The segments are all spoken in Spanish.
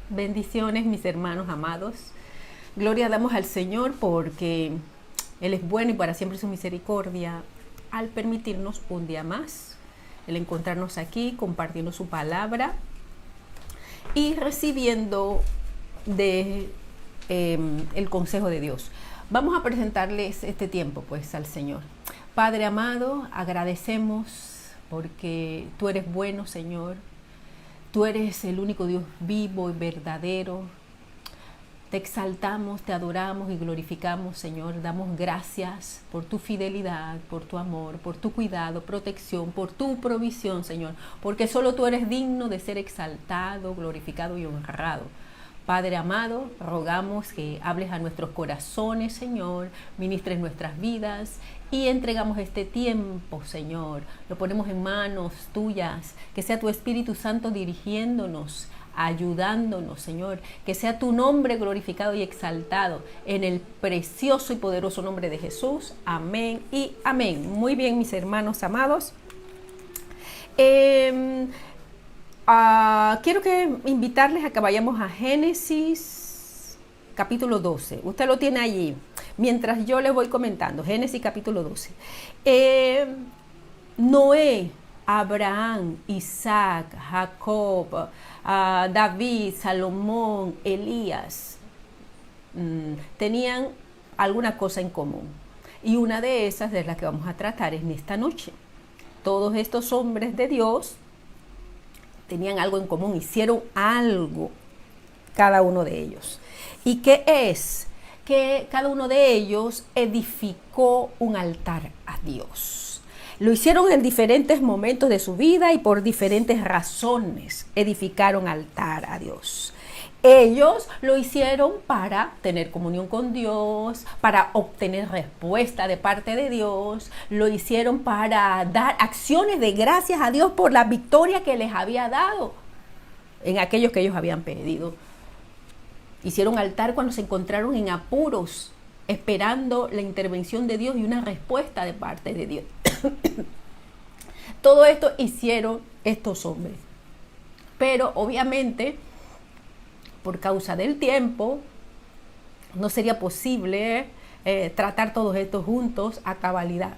Bendiciones, mis hermanos amados. Gloria damos al Señor porque Él es bueno y para siempre su misericordia al permitirnos un día más el encontrarnos aquí compartiendo su palabra y recibiendo de el consejo de Dios. Vamos a presentarles este tiempo pues al Señor. Padre amado, agradecemos porque tú eres bueno, Señor. Tú eres el único Dios vivo y verdadero. Te exaltamos, te adoramos y glorificamos, Señor. Damos gracias por tu fidelidad, por tu amor, por tu cuidado, protección, por tu provisión, Señor. Porque solo tú eres digno de ser exaltado, glorificado y honrado. Padre amado, rogamos que hables a nuestros corazones, Señor, ministres nuestras vidas y entregamos este tiempo, Señor. Lo ponemos en manos tuyas, que sea tu Espíritu Santo dirigiéndonos, ayudándonos, Señor. Que sea tu nombre glorificado y exaltado en el precioso y poderoso nombre de Jesús. Amén y amén. Muy bien, mis hermanos amados. Quiero invitarles a que vayamos a Génesis capítulo 12. Usted lo tiene allí, mientras yo les voy comentando. Génesis capítulo 12. Noé, Abraham, Isaac, Jacob, David, Salomón, Elías, tenían alguna cosa en común. Y una de esas es la que vamos a tratar en esta noche. Todos estos hombres de Dios tenían algo en común, hicieron algo, cada uno de ellos. ¿Y qué es? Que cada uno de ellos edificó un altar a Dios. Lo hicieron en diferentes momentos de su vida y por diferentes razones edificaron altar a Dios. Ellos lo hicieron para tener comunión con Dios, para obtener respuesta de parte de Dios. Lo hicieron para dar acciones de gracias a Dios por la victoria que les había dado en aquellos que ellos habían pedido. Hicieron altar cuando se encontraron en apuros, esperando la intervención de Dios y una respuesta de parte de Dios. Todo esto hicieron estos hombres. Pero obviamente, por causa del tiempo, no sería posible tratar todos estos juntos a cabalidad.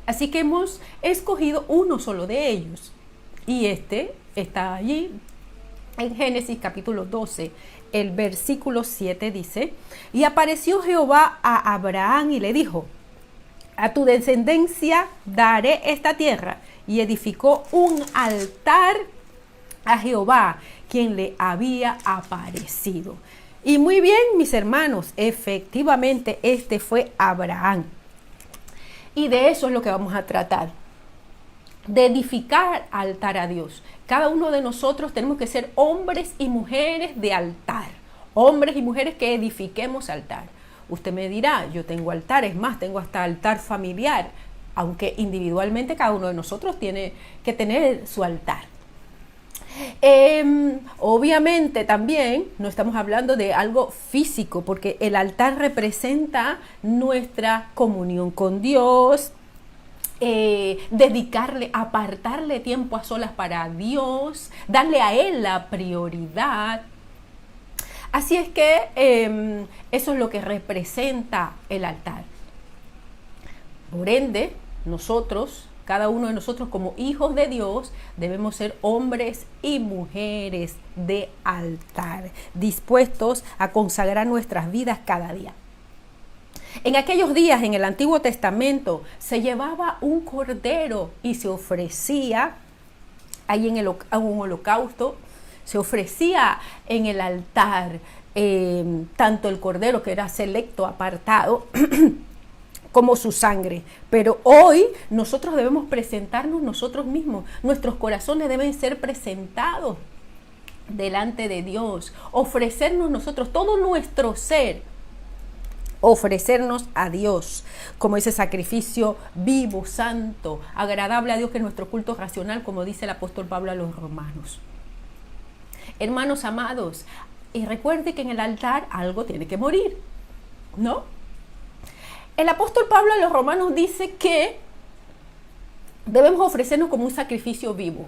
Así que hemos escogido uno solo de ellos. Y este está allí en Génesis capítulo 12. El versículo 7 dice: y apareció Jehová a Abraham y le dijo: a tu descendencia daré esta tierra. Y edificó un altar a Jehová, quien le había aparecido. Y muy bien, mis hermanos, efectivamente este fue Abraham. Y de eso es lo que vamos a tratar, de edificar altar a Dios. Cada uno de nosotros tenemos que ser hombres y mujeres de altar, hombres y mujeres que edifiquemos altar. Usted me dirá, yo tengo altar, es más, tengo hasta altar familiar, aunque individualmente cada uno de nosotros tiene que tener su altar. Obviamente también no estamos hablando de algo físico, porque el altar representa nuestra comunión con Dios, dedicarle, apartarle tiempo a solas para Dios, darle a Él la prioridad. Así es que eso es lo que representa el altar. Por ende, nosotros, cada uno de nosotros como hijos de Dios, debemos ser hombres y mujeres de altar, dispuestos a consagrar nuestras vidas cada día. En aquellos días, en el Antiguo Testamento, se llevaba un cordero y se ofrecía ahí en un holocausto. Se ofrecía en el altar tanto el cordero, que era selecto, apartado, como su sangre. Pero hoy nosotros debemos presentarnos nosotros mismos. Nuestros corazones deben ser presentados delante de Dios. Ofrecernos nosotros, todo nuestro ser, ofrecernos a Dios como ese sacrificio vivo, santo, agradable a Dios, que es nuestro culto racional, como dice el apóstol Pablo a los romanos. Hermanos amados, y recuerde que en el altar algo tiene que morir, ¿no? El apóstol Pablo a los romanos dice que debemos ofrecernos como un sacrificio vivo.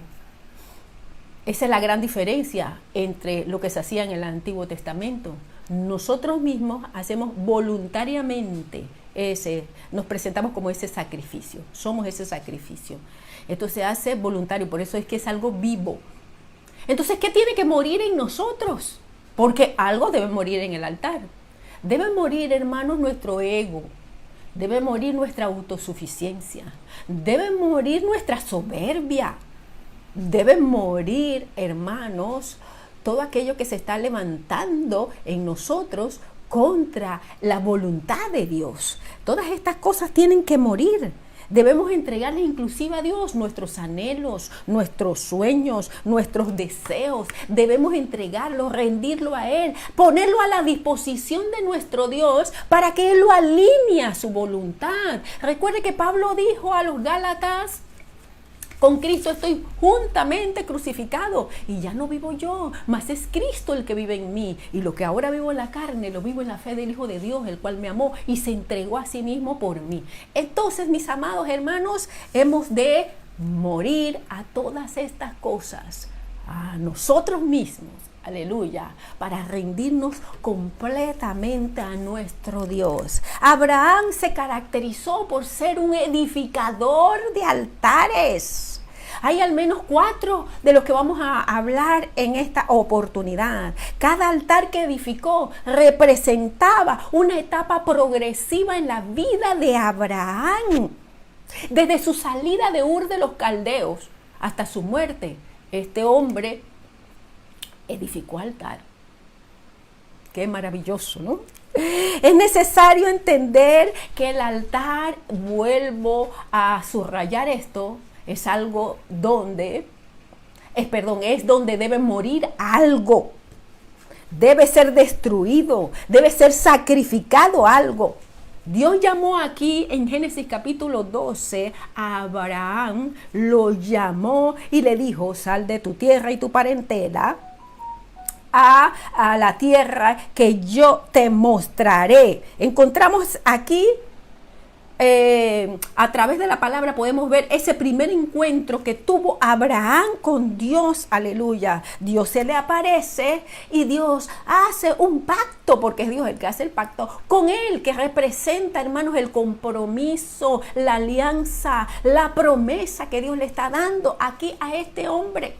Esa es la gran diferencia entre lo que se hacía en el Antiguo Testamento. Nosotros mismos hacemos voluntariamente nos presentamos como ese sacrificio, somos ese sacrificio. Esto se hace voluntario, por eso es que es algo vivo. Entonces, ¿qué tiene que morir en nosotros? Porque algo debe morir en el altar. Debe morir, hermanos, nuestro ego. Debe morir nuestra autosuficiencia. Debe morir nuestra soberbia. Debe morir, hermanos, todo aquello que se está levantando en nosotros contra la voluntad de Dios. Todas estas cosas tienen que morir. Debemos entregarle inclusive a Dios nuestros anhelos, nuestros sueños, nuestros deseos. Debemos entregarlo, rendirlo a Él, ponerlo a la disposición de nuestro Dios para que Él lo alinee a su voluntad. Recuerde que Pablo dijo a los Gálatas: con Cristo estoy juntamente crucificado y ya no vivo yo, mas es Cristo el que vive en mí. Y lo que ahora vivo en la carne, lo vivo en la fe del Hijo de Dios, el cual me amó y se entregó a sí mismo por mí. Entonces, mis amados hermanos, hemos de morir a todas estas cosas, a nosotros mismos, aleluya, para rendirnos completamente a nuestro Dios. Abraham se caracterizó por ser un edificador de altares. Hay al menos 4 de los que vamos a hablar en esta oportunidad. Cada altar que edificó representaba una etapa progresiva en la vida de Abraham. Desde su salida de Ur de los Caldeos hasta su muerte, este hombre edificó altar. Qué maravilloso, ¿no? Es necesario entender que el altar, vuelvo a subrayar esto, es algo donde, es donde debe morir algo. Debe ser destruido, debe ser sacrificado algo. Dios llamó aquí en Génesis capítulo 12 a Abraham, lo llamó y le dijo: sal de tu tierra y tu parentela a la tierra que yo te mostraré. Encontramos aquí, a través de la palabra podemos ver ese primer encuentro que tuvo Abraham con Dios, aleluya. Dios se le aparece y Dios hace un pacto, porque es Dios el que hace el pacto con él, que representa, hermanos, el compromiso, la alianza, la promesa que Dios le está dando aquí a este hombre.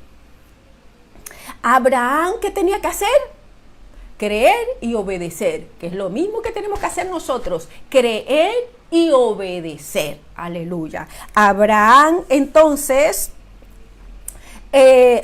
Abraham, ¿qué tenía que hacer? Creer y obedecer, que es lo mismo que tenemos que hacer nosotros, creer y obedecer, aleluya. Abraham entonces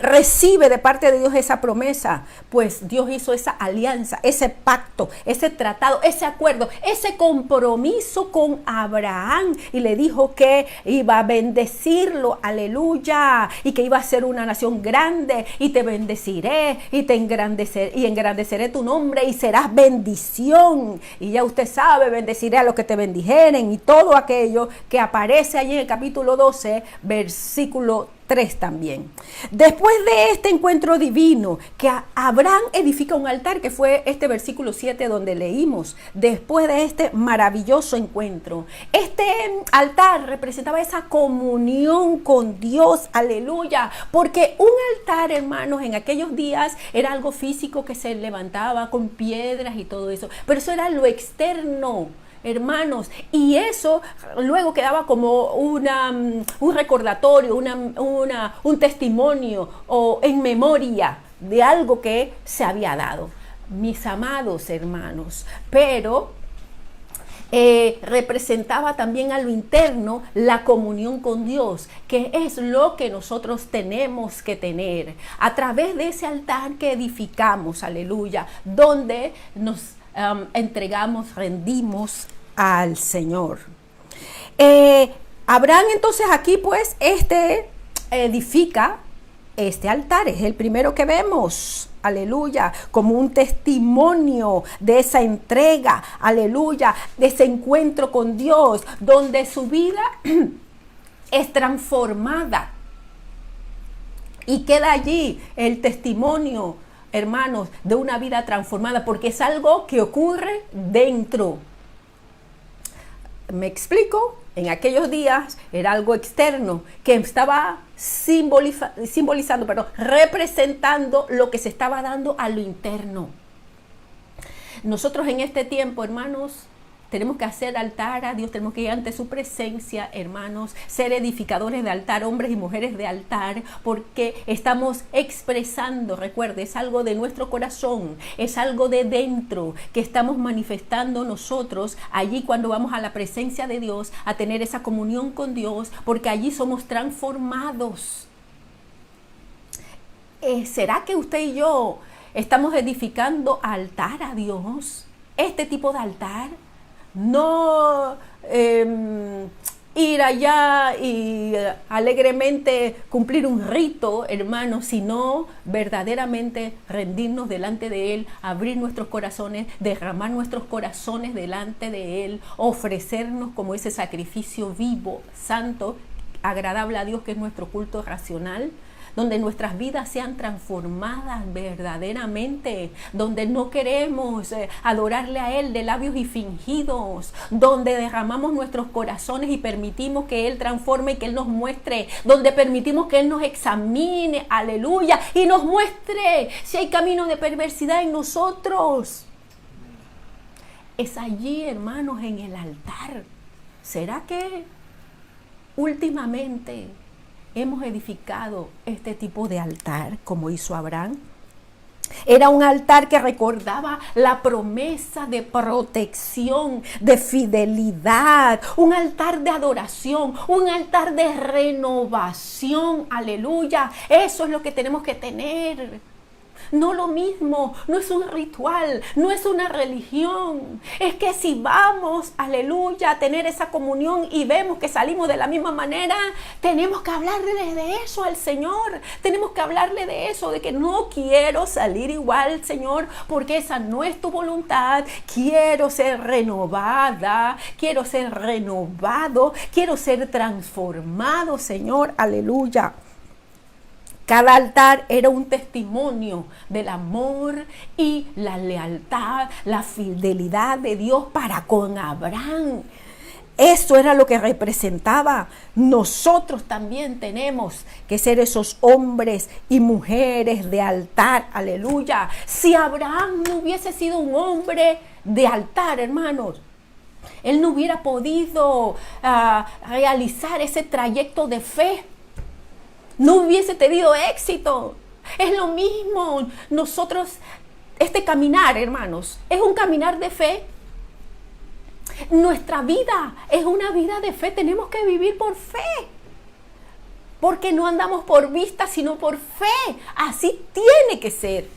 recibe de parte de Dios esa promesa, pues Dios hizo esa alianza, ese pacto, ese tratado, ese acuerdo, ese compromiso con Abraham, y le dijo que iba a bendecirlo, aleluya, y que iba a ser una nación grande, y te bendeciré y te engrandeceré tu nombre y serás bendición. Y ya usted sabe, bendeciré a los que te bendijeren, y todo aquello que aparece allí en el capítulo 12, versículo 3 también. Después de este encuentro divino, que Abraham edifica un altar, que fue este versículo 7 donde leímos, después de este maravilloso encuentro, este altar representaba esa comunión con Dios, aleluya, porque un altar, hermanos, en aquellos días era algo físico que se levantaba con piedras y todo eso, pero eso era lo externo, hermanos, y eso luego quedaba como un recordatorio, un testimonio o en memoria de algo que se había dado, mis amados hermanos. Pero representaba también a lo interno la comunión con Dios, que es lo que nosotros tenemos que tener a través de ese altar que edificamos, aleluya, donde nos entregamos, rendimos al Señor. Abraham entonces aquí pues edifica este altar, es el primero que vemos, aleluya, como un testimonio de esa entrega, aleluya, de ese encuentro con Dios, donde su vida es transformada y queda allí el testimonio, hermanos, de una vida transformada, porque es algo que ocurre dentro. ¿Me explico? en aquellos días era algo externo que estaba representando lo que se estaba dando a lo interno. Nosotros en este tiempo, hermanos, tenemos que hacer altar a Dios, tenemos que ir ante su presencia, hermanos, ser edificadores de altar, hombres y mujeres de altar, porque estamos expresando, recuerde, es algo de nuestro corazón, es algo de dentro que estamos manifestando nosotros allí cuando vamos a la presencia de Dios, a tener esa comunión con Dios, porque allí somos transformados. ¿Será que usted y yo estamos edificando altar a Dios? Este tipo de altar. No ir allá y alegremente cumplir un rito, hermanos, sino verdaderamente rendirnos delante de Él, abrir nuestros corazones, derramar nuestros corazones delante de Él, ofrecernos como ese sacrificio vivo, santo, agradable a Dios, que es nuestro culto racional, donde nuestras vidas sean transformadas verdaderamente, donde no queremos adorarle a Él de labios y fingidos, donde derramamos nuestros corazones y permitimos que Él transforme y que Él nos muestre, donde permitimos que Él nos examine, aleluya, y nos muestre si hay camino de perversidad en nosotros. Es allí, hermanos, en el altar. ¿Será que últimamente hemos edificado este tipo de altar como hizo Abraham? Era un altar que recordaba la promesa de protección, de fidelidad, un altar de adoración, un altar de renovación, aleluya. Eso es lo que tenemos que tener. No lo mismo, no es un ritual, no es una religión. Es que si vamos, aleluya, a tener esa comunión y vemos que salimos de la misma manera, tenemos que hablarle de eso al Señor. Tenemos que hablarle de eso, de que no quiero salir igual, Señor, porque esa no es tu voluntad. Quiero ser renovada, quiero ser renovado, quiero ser transformado, Señor, aleluya. Cada altar era un testimonio del amor y la lealtad, la fidelidad de Dios para con Abraham. Eso era lo que representaba. Nosotros también tenemos que ser esos hombres y mujeres de altar. Aleluya. Si Abraham no hubiese sido un hombre de altar, hermanos, él no hubiera podido realizar ese trayecto de fe. No hubiese tenido éxito. Es lo mismo. Nosotros, este caminar, hermanos, es un caminar de fe. Nuestra vida es una vida de fe. Tenemos que vivir por fe. Porque no andamos por vista, sino por fe. Así tiene que ser.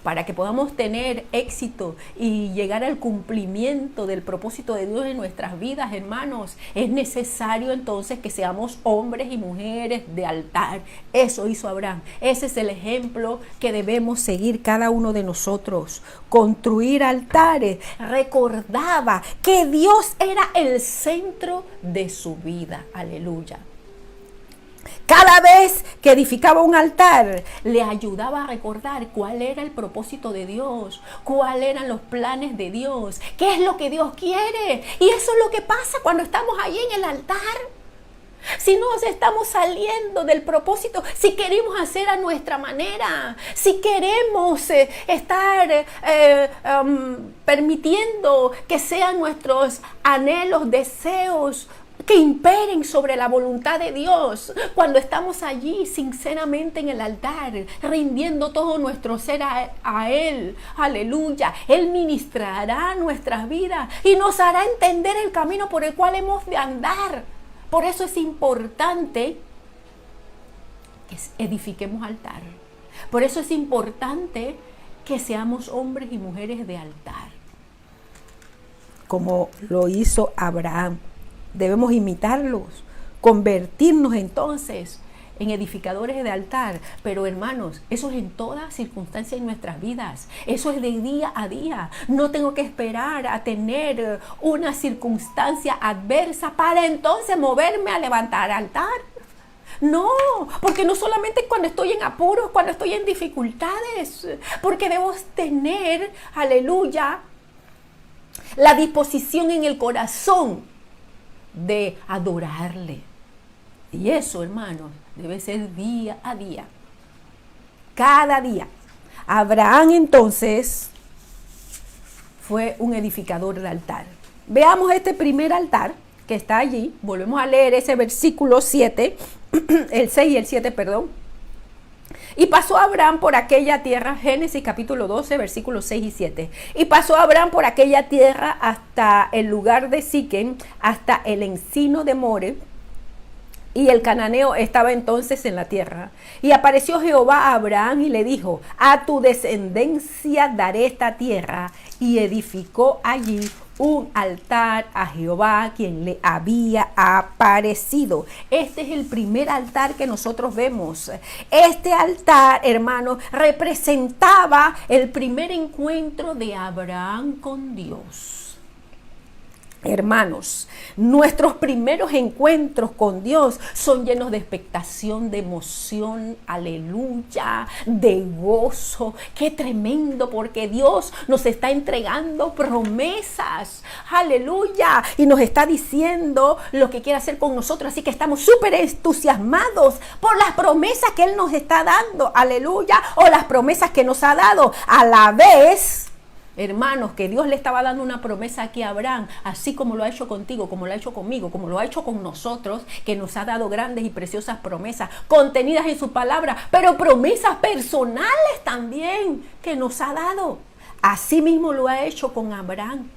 Para que podamos tener éxito y llegar al cumplimiento del propósito de Dios en nuestras vidas, hermanos, es necesario entonces que seamos hombres y mujeres de altar. Eso hizo Abraham. Ese es el ejemplo que debemos seguir cada uno de nosotros. Construir altares. Recordaba que Dios era el centro de su vida. Aleluya. Cada vez que edificaba un altar, le ayudaba a recordar cuál era el propósito de Dios, cuáles eran los planes de Dios, qué es lo que Dios quiere. Y eso es lo que pasa cuando estamos ahí en el altar. Si nos estamos saliendo del propósito, si queremos hacer a nuestra manera, si queremos estar permitiendo que sean nuestros anhelos, deseos, que imperen sobre la voluntad de Dios, cuando estamos allí sinceramente en el altar, rindiendo todo nuestro ser a Él, aleluya, Él ministrará nuestras vidas y nos hará entender el camino por el cual hemos de andar. Por eso es importante que edifiquemos altar. Por eso es importante que seamos hombres y mujeres de altar, como lo hizo Abraham. Debemos imitarlos, convertirnos entonces en edificadores de altar. Pero hermanos, eso es en toda circunstancia en nuestras vidas. Eso es de día a día. No tengo que esperar a tener una circunstancia adversa para entonces moverme a levantar altar. No, porque no solamente cuando estoy en apuros, cuando estoy en dificultades, porque debo tener, aleluya, la disposición en el corazón de adorarle. Y eso, hermanos, debe ser día a día, cada día. Abraham entonces fue un edificador de altar. Veamos este primer altar que está allí. Volvemos a leer ese versículo 7, el 6 y el 7, perdón. Y pasó Abraham por aquella tierra, Génesis capítulo 12, versículos 6 y 7. Y pasó Abraham por aquella tierra hasta el lugar de Siquem, hasta el encino de More. Y el cananeo estaba entonces en la tierra. Y apareció Jehová a Abraham y le dijo: a tu descendencia daré esta tierra. Y edificó allí un altar a Jehová, quien le había aparecido. Este es el primer altar que nosotros vemos. Este altar, hermanos, representaba el primer encuentro de Abraham con Dios. Hermanos, nuestros primeros encuentros con Dios son llenos de expectación, de emoción, aleluya, de gozo. ¡Qué tremendo! Porque Dios nos está entregando promesas, aleluya, y nos está diciendo lo que quiere hacer con nosotros. Así que estamos súper entusiasmados por las promesas que Él nos está dando, aleluya, o las promesas que nos ha dado. A la vez, hermanos, que Dios le estaba dando una promesa aquí a Abraham, así como lo ha hecho contigo, como lo ha hecho conmigo, como lo ha hecho con nosotros, que nos ha dado grandes y preciosas promesas contenidas en su palabra, pero promesas personales también que nos ha dado. Así mismo lo ha hecho con Abraham.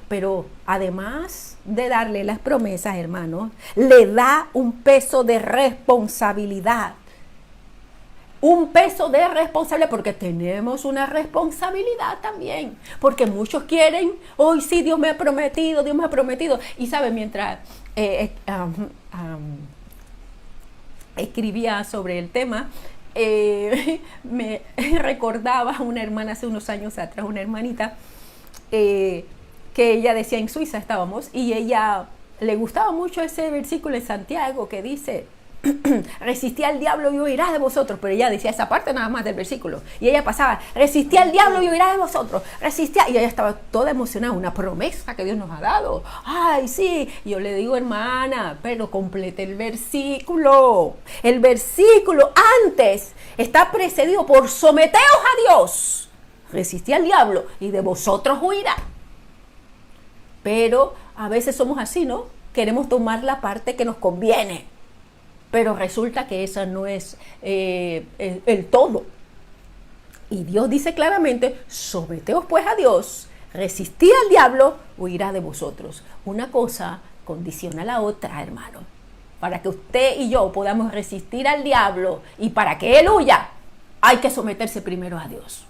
Pero además de darle las promesas, hermanos, le da un peso de responsabilidad. Un peso de responsabilidad, porque tenemos una responsabilidad también, porque muchos quieren, hoy sí, Dios me ha prometido, Dios me ha prometido. Y sabe, mientras escribía sobre el tema, me recordaba a una hermana hace unos años atrás, una hermanita, que ella decía, en Suiza estábamos, y ella le gustaba mucho ese versículo en Santiago que dice: resistí al diablo y huirá de vosotros. Pero ella decía esa parte nada más del versículo, y ella pasaba: resistí al diablo y huirá de vosotros, resistí, y ella estaba toda emocionada, una promesa que Dios nos ha dado. Ay, sí. Y yo le digo: hermana, pero complete el versículo. El versículo antes está precedido por: someteos a Dios, resistí al diablo y de vosotros huirá. Pero a veces somos así, ¿no? Queremos tomar la parte que nos conviene, pero resulta que esa no es el todo. Y Dios dice claramente: someteos pues a Dios, resistid al diablo, huirá de vosotros. Una cosa condiciona a la otra, hermano. Para que usted y yo podamos resistir al diablo y para que él huya, hay que someterse primero a Dios.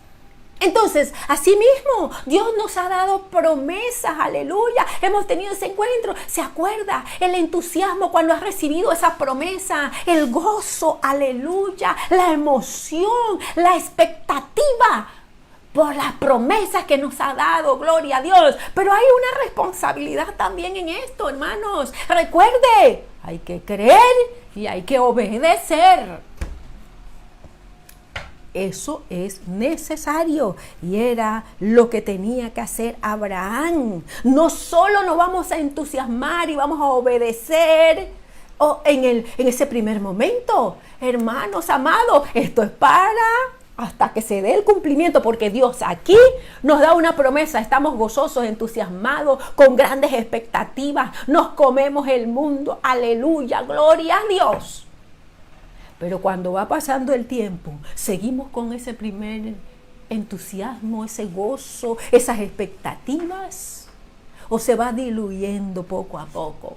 Entonces, así mismo, Dios nos ha dado promesas, aleluya. Hemos tenido ese encuentro. ¿Se acuerda? El entusiasmo cuando has recibido esa promesa, el gozo, aleluya, la emoción, la expectativa por las promesas que nos ha dado, gloria a Dios. Pero hay una responsabilidad también en esto, hermanos. Recuerde, hay que creer y hay que obedecer. Eso es necesario, y era lo que tenía que hacer Abraham. No solo nos vamos a entusiasmar y vamos a obedecer en ese primer momento, hermanos amados, esto es para hasta que se dé el cumplimiento, porque Dios aquí nos da una promesa. Estamos gozosos, entusiasmados, con grandes expectativas, nos comemos el mundo, aleluya, gloria a Dios. Pero cuando va pasando el tiempo, seguimos con ese primer entusiasmo, ese gozo, esas expectativas, o se va diluyendo poco a poco.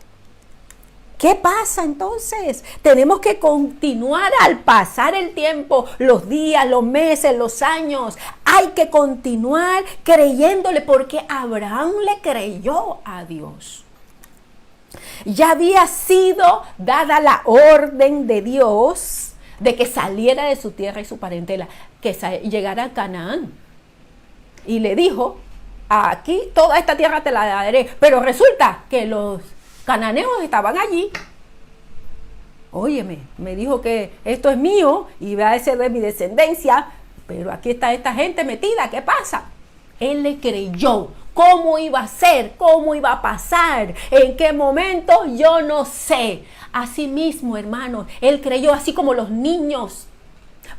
¿Qué pasa entonces? Tenemos que continuar al pasar el tiempo, los días, los meses, los años. Hay que continuar creyéndole, porque Abraham le creyó a Dios. Ya había sido dada la orden de Dios de que saliera de su tierra y su parentela, que llegara a Canaán. Y le dijo: aquí toda esta tierra te la daré. Pero resulta que los cananeos estaban allí. Óyeme, me dijo que esto es mío y va a ser de mi descendencia, pero aquí está esta gente metida. ¿Qué pasa? Él le creyó. ¿Cómo iba a ser? ¿Cómo iba a pasar? ¿En qué momento? Yo no sé. Así mismo, hermanos, Él creyó así como los niños.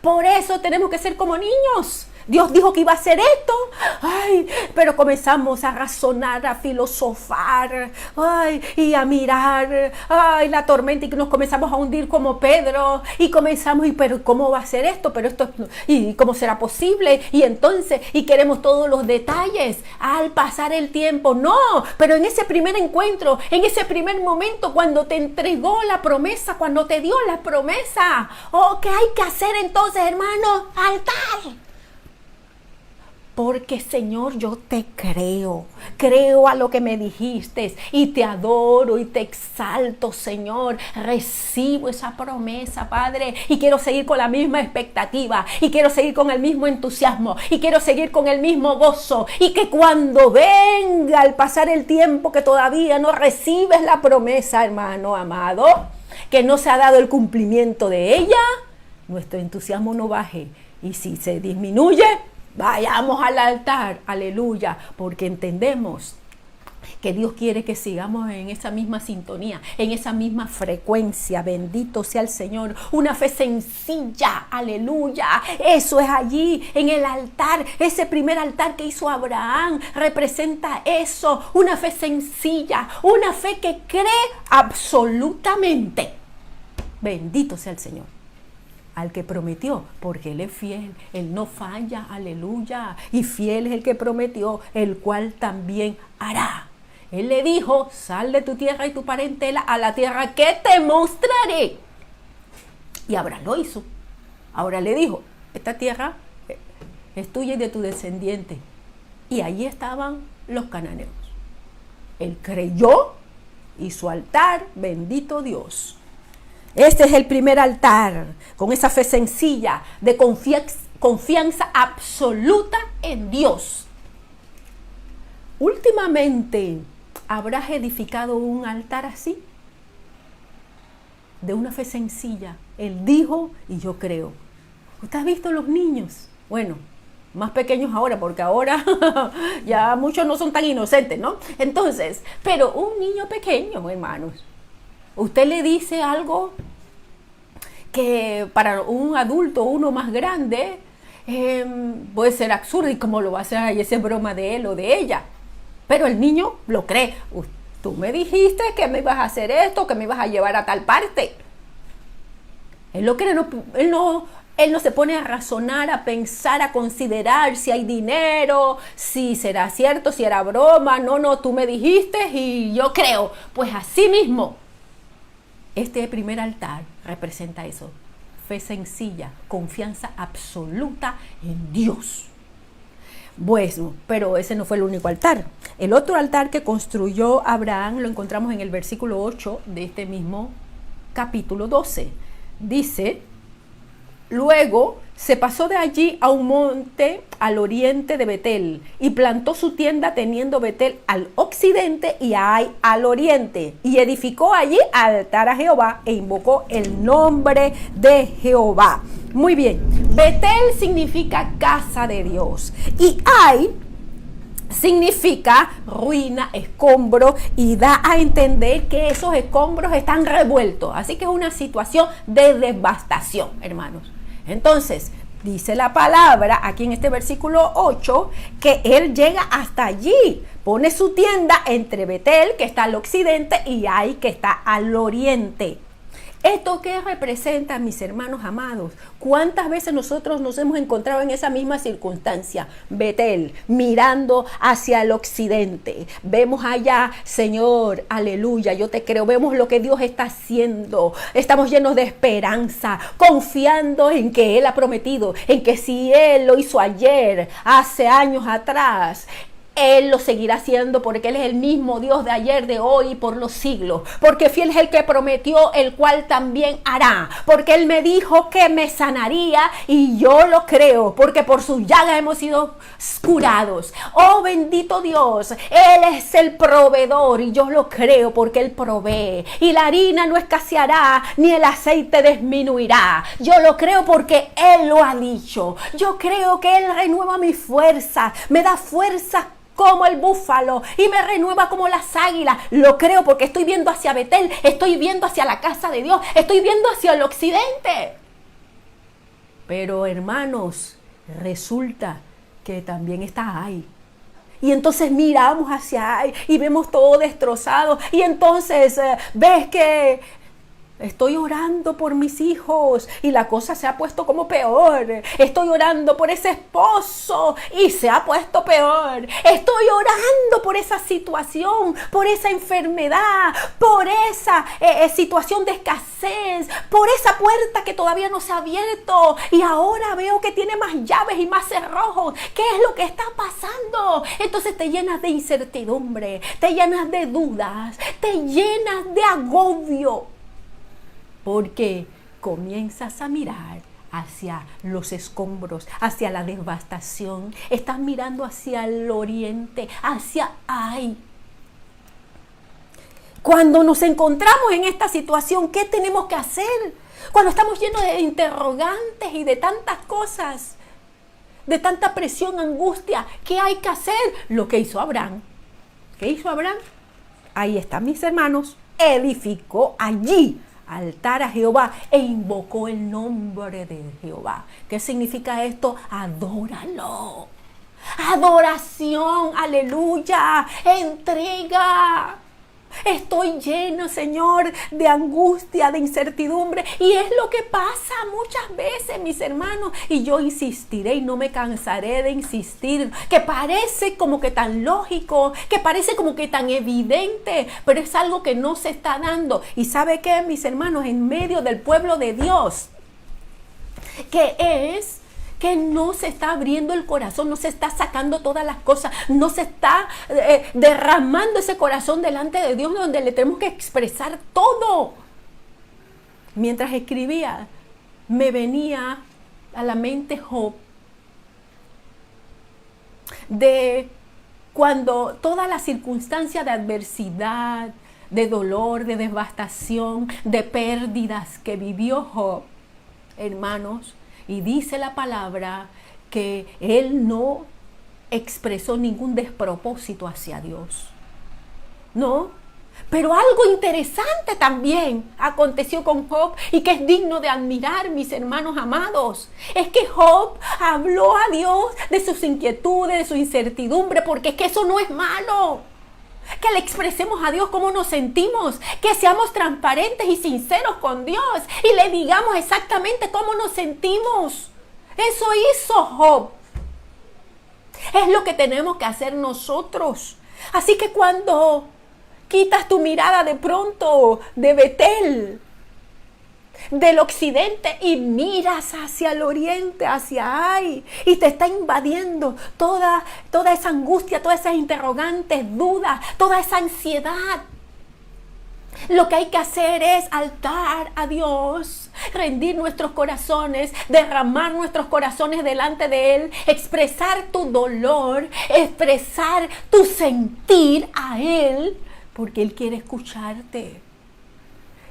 Por eso tenemos que ser como niños. Dios dijo que iba a hacer esto. Ay, pero comenzamos a razonar, a filosofar, ay, y a mirar, ay, la tormenta, y nos comenzamos a hundir como Pedro, y comenzamos, y pero ¿cómo va a ser esto? Pero esto, y ¿cómo será posible? Y entonces, y queremos todos los detalles al pasar el tiempo. No, pero en ese primer encuentro, en ese primer momento, cuando te entregó la promesa, cuando te dio la promesa, oh, ¿qué hay que hacer entonces, hermano? Altar. Porque, Señor, yo te creo a lo que me dijiste y te adoro y te exalto, Señor. Recibo esa promesa, Padre, y quiero seguir con la misma expectativa, y quiero seguir con el mismo entusiasmo, y quiero seguir con el mismo gozo, y que cuando venga al pasar el tiempo que todavía no recibes la promesa, hermano amado, que no se ha dado el cumplimiento de ella, nuestro entusiasmo no baje, y si se disminuye, vayamos al altar, aleluya, porque entendemos que Dios quiere que sigamos en esa misma sintonía, en esa misma frecuencia. Bendito sea el Señor. Una fe sencilla, aleluya. Eso es allí en el altar. Ese primer altar que hizo Abraham representa eso. Una fe sencilla, una fe que cree absolutamente. Bendito sea el Señor. Al que prometió, porque Él es fiel, Él no falla, aleluya, y fiel es el que prometió, el cual también hará. Él le dijo, sal de tu tierra y tu parentela a la tierra que te mostraré. Y Abraham lo hizo. Ahora le dijo, esta tierra es tuya y de tu descendiente. Y allí estaban los cananeos. Él creyó y su altar, bendito Dios. Este es el primer altar, con esa fe sencilla de confianza absoluta en Dios. Últimamente, ¿habrás edificado un altar así? De una fe sencilla. Él dijo y yo creo. ¿Usted ha visto los niños? Bueno, más pequeños ahora, porque ahora ya muchos no son tan inocentes, ¿no? Entonces, pero un niño pequeño, hermanos, usted le dice algo que para un adulto, uno más grande, puede ser absurdo. ¿Y cómo lo va a hacer? Ahí esa broma de él o de ella. Pero el niño lo cree. Tú me dijiste que me ibas a hacer esto, que me ibas a llevar a tal parte. Él lo cree, él no se pone a razonar, a pensar, a considerar si hay dinero, si será cierto, si era broma. No, tú me dijiste y yo creo. Pues así mismo, este primer altar representa eso. Fe sencilla, confianza absoluta en Dios. Bueno, pero ese no fue el único altar. El otro altar que construyó Abraham lo encontramos en el versículo 8 de este mismo capítulo 12. Dice, luego se pasó de allí a un monte al oriente de Betel y plantó su tienda teniendo Betel al occidente y Ai al oriente, y edificó allí altar a Jehová e invocó el nombre de Jehová. Muy bien, Betel significa casa de Dios y Ai significa ruina, escombro, y da a entender que esos escombros están revueltos. Así que es una situación de devastación, hermanos. Entonces, dice la palabra aquí en este versículo 8 que él llega hasta allí, pone su tienda entre Betel, que está al occidente, y Ai, que está al oriente. ¿Esto qué representa, mis hermanos amados? ¿Cuántas veces nosotros nos hemos encontrado en esa misma circunstancia? Betel, mirando hacia el occidente. Vemos allá, Señor, aleluya, yo te creo. Vemos lo que Dios está haciendo. Estamos llenos de esperanza, confiando en que Él ha prometido, en que si Él lo hizo ayer, hace años atrás, Él lo seguirá haciendo, porque Él es el mismo Dios de ayer, de hoy y por los siglos. Porque fiel es el que prometió, el cual también hará. Porque Él me dijo que me sanaría y yo lo creo. Porque por sus llagas hemos sido curados. Oh, bendito Dios. Él es el proveedor y yo lo creo porque Él provee. Y la harina no escaseará ni el aceite disminuirá. Yo lo creo porque Él lo ha dicho. Yo creo que Él renueva mis fuerzas. Me da fuerzas como el búfalo y me renueva como las águilas. Lo creo porque estoy viendo hacia Betel, estoy viendo hacia la casa de Dios, estoy viendo hacia el occidente. Pero hermanos, resulta que también está ahí. Y entonces miramos hacia ahí y vemos todo destrozado. Y entonces ves que estoy orando por mis hijos y la cosa se ha puesto como peor. Estoy orando por ese esposo y se ha puesto peor. Estoy orando por esa situación, por esa enfermedad, por esa situación de escasez, por esa puerta que todavía no se ha abierto y ahora veo que tiene más llaves y más cerrojos. ¿Qué es lo que está pasando? Entonces te llenas de incertidumbre, te llenas de dudas, te llenas de agobio. Porque comienzas a mirar hacia los escombros, hacia la devastación. Estás mirando hacia el oriente, hacia ahí. Cuando nos encontramos en esta situación, ¿qué tenemos que hacer? Cuando estamos llenos de interrogantes y de tantas cosas, de tanta presión, angustia, ¿qué hay que hacer? Lo que hizo Abraham. ¿Qué hizo Abraham? Ahí están mis hermanos. Edificó allí altar a Jehová e invocó el nombre de Jehová. ¿Qué significa esto? Adóralo. Adoración, aleluya, entrega. Estoy lleno, Señor, de angustia, de incertidumbre. Y es lo que pasa muchas veces, mis hermanos. Y yo insistiré y no me cansaré de insistir. Que parece como que tan lógico, que parece como que tan evidente, pero es algo que no se está dando. ¿Y sabe qué, mis hermanos? En medio del pueblo de Dios, que es que no se está abriendo el corazón, no se está sacando todas las cosas, no se está derramando ese corazón delante de Dios donde le tenemos que expresar todo. Mientras escribía, me venía a la mente Job, de cuando toda la circunstancia de adversidad, de dolor, de devastación, de pérdidas que vivió Job, hermanos. Y dice la palabra que él no expresó ningún despropósito hacia Dios. ¿No? Pero algo interesante también aconteció con Job y que es digno de admirar, mis hermanos amados. Es que Job habló a Dios de sus inquietudes, de su incertidumbre, porque es que eso no es malo. Que le expresemos a Dios cómo nos sentimos, que seamos transparentes y sinceros con Dios y le digamos exactamente cómo nos sentimos. Eso hizo Job. Es lo que tenemos que hacer nosotros. Así que cuando quitas tu mirada de pronto de Betel, del occidente, y miras hacia el oriente, hacia ahí, y te está invadiendo toda esa angustia, todas esas interrogantes, dudas, toda esa ansiedad. Lo que hay que hacer es altar a Dios, rendir nuestros corazones, derramar nuestros corazones delante de Él, expresar tu dolor, expresar tu sentir a Él, porque Él quiere escucharte.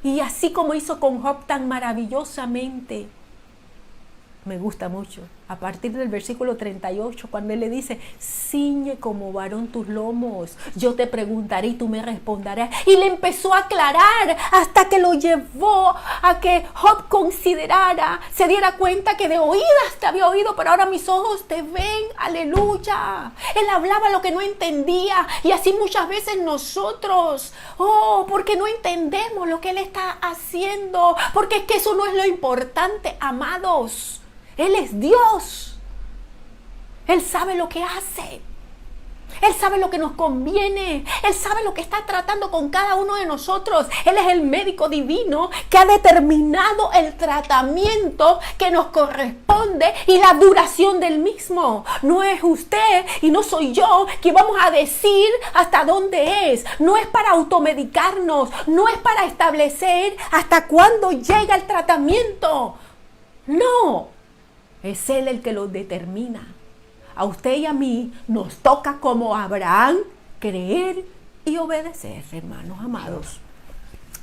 Y así como hizo con Job tan maravillosamente, me gusta mucho, a partir del versículo 38, cuando él le dice, ciñe como varón tus lomos, yo te preguntaré y tú me responderás. Y le empezó a aclarar hasta que lo llevó a que Job considerara, se diera cuenta que de oídas te había oído, pero ahora mis ojos te ven, aleluya. Él hablaba lo que no entendía y así muchas veces nosotros, porque no entendemos lo que Él está haciendo, porque es que eso no es lo importante, amados. Él es Dios. Él sabe lo que hace. Él sabe lo que nos conviene. Él sabe lo que está tratando con cada uno de nosotros. Él es el médico divino que ha determinado el tratamiento que nos corresponde y la duración del mismo. No es usted y no soy yo que vamos a decir hasta dónde es. No es para automedicarnos. No es para establecer hasta cuándo llega el tratamiento. No. Es Él el que lo determina. A usted y a mí nos toca como Abraham creer y obedecer, hermanos amados.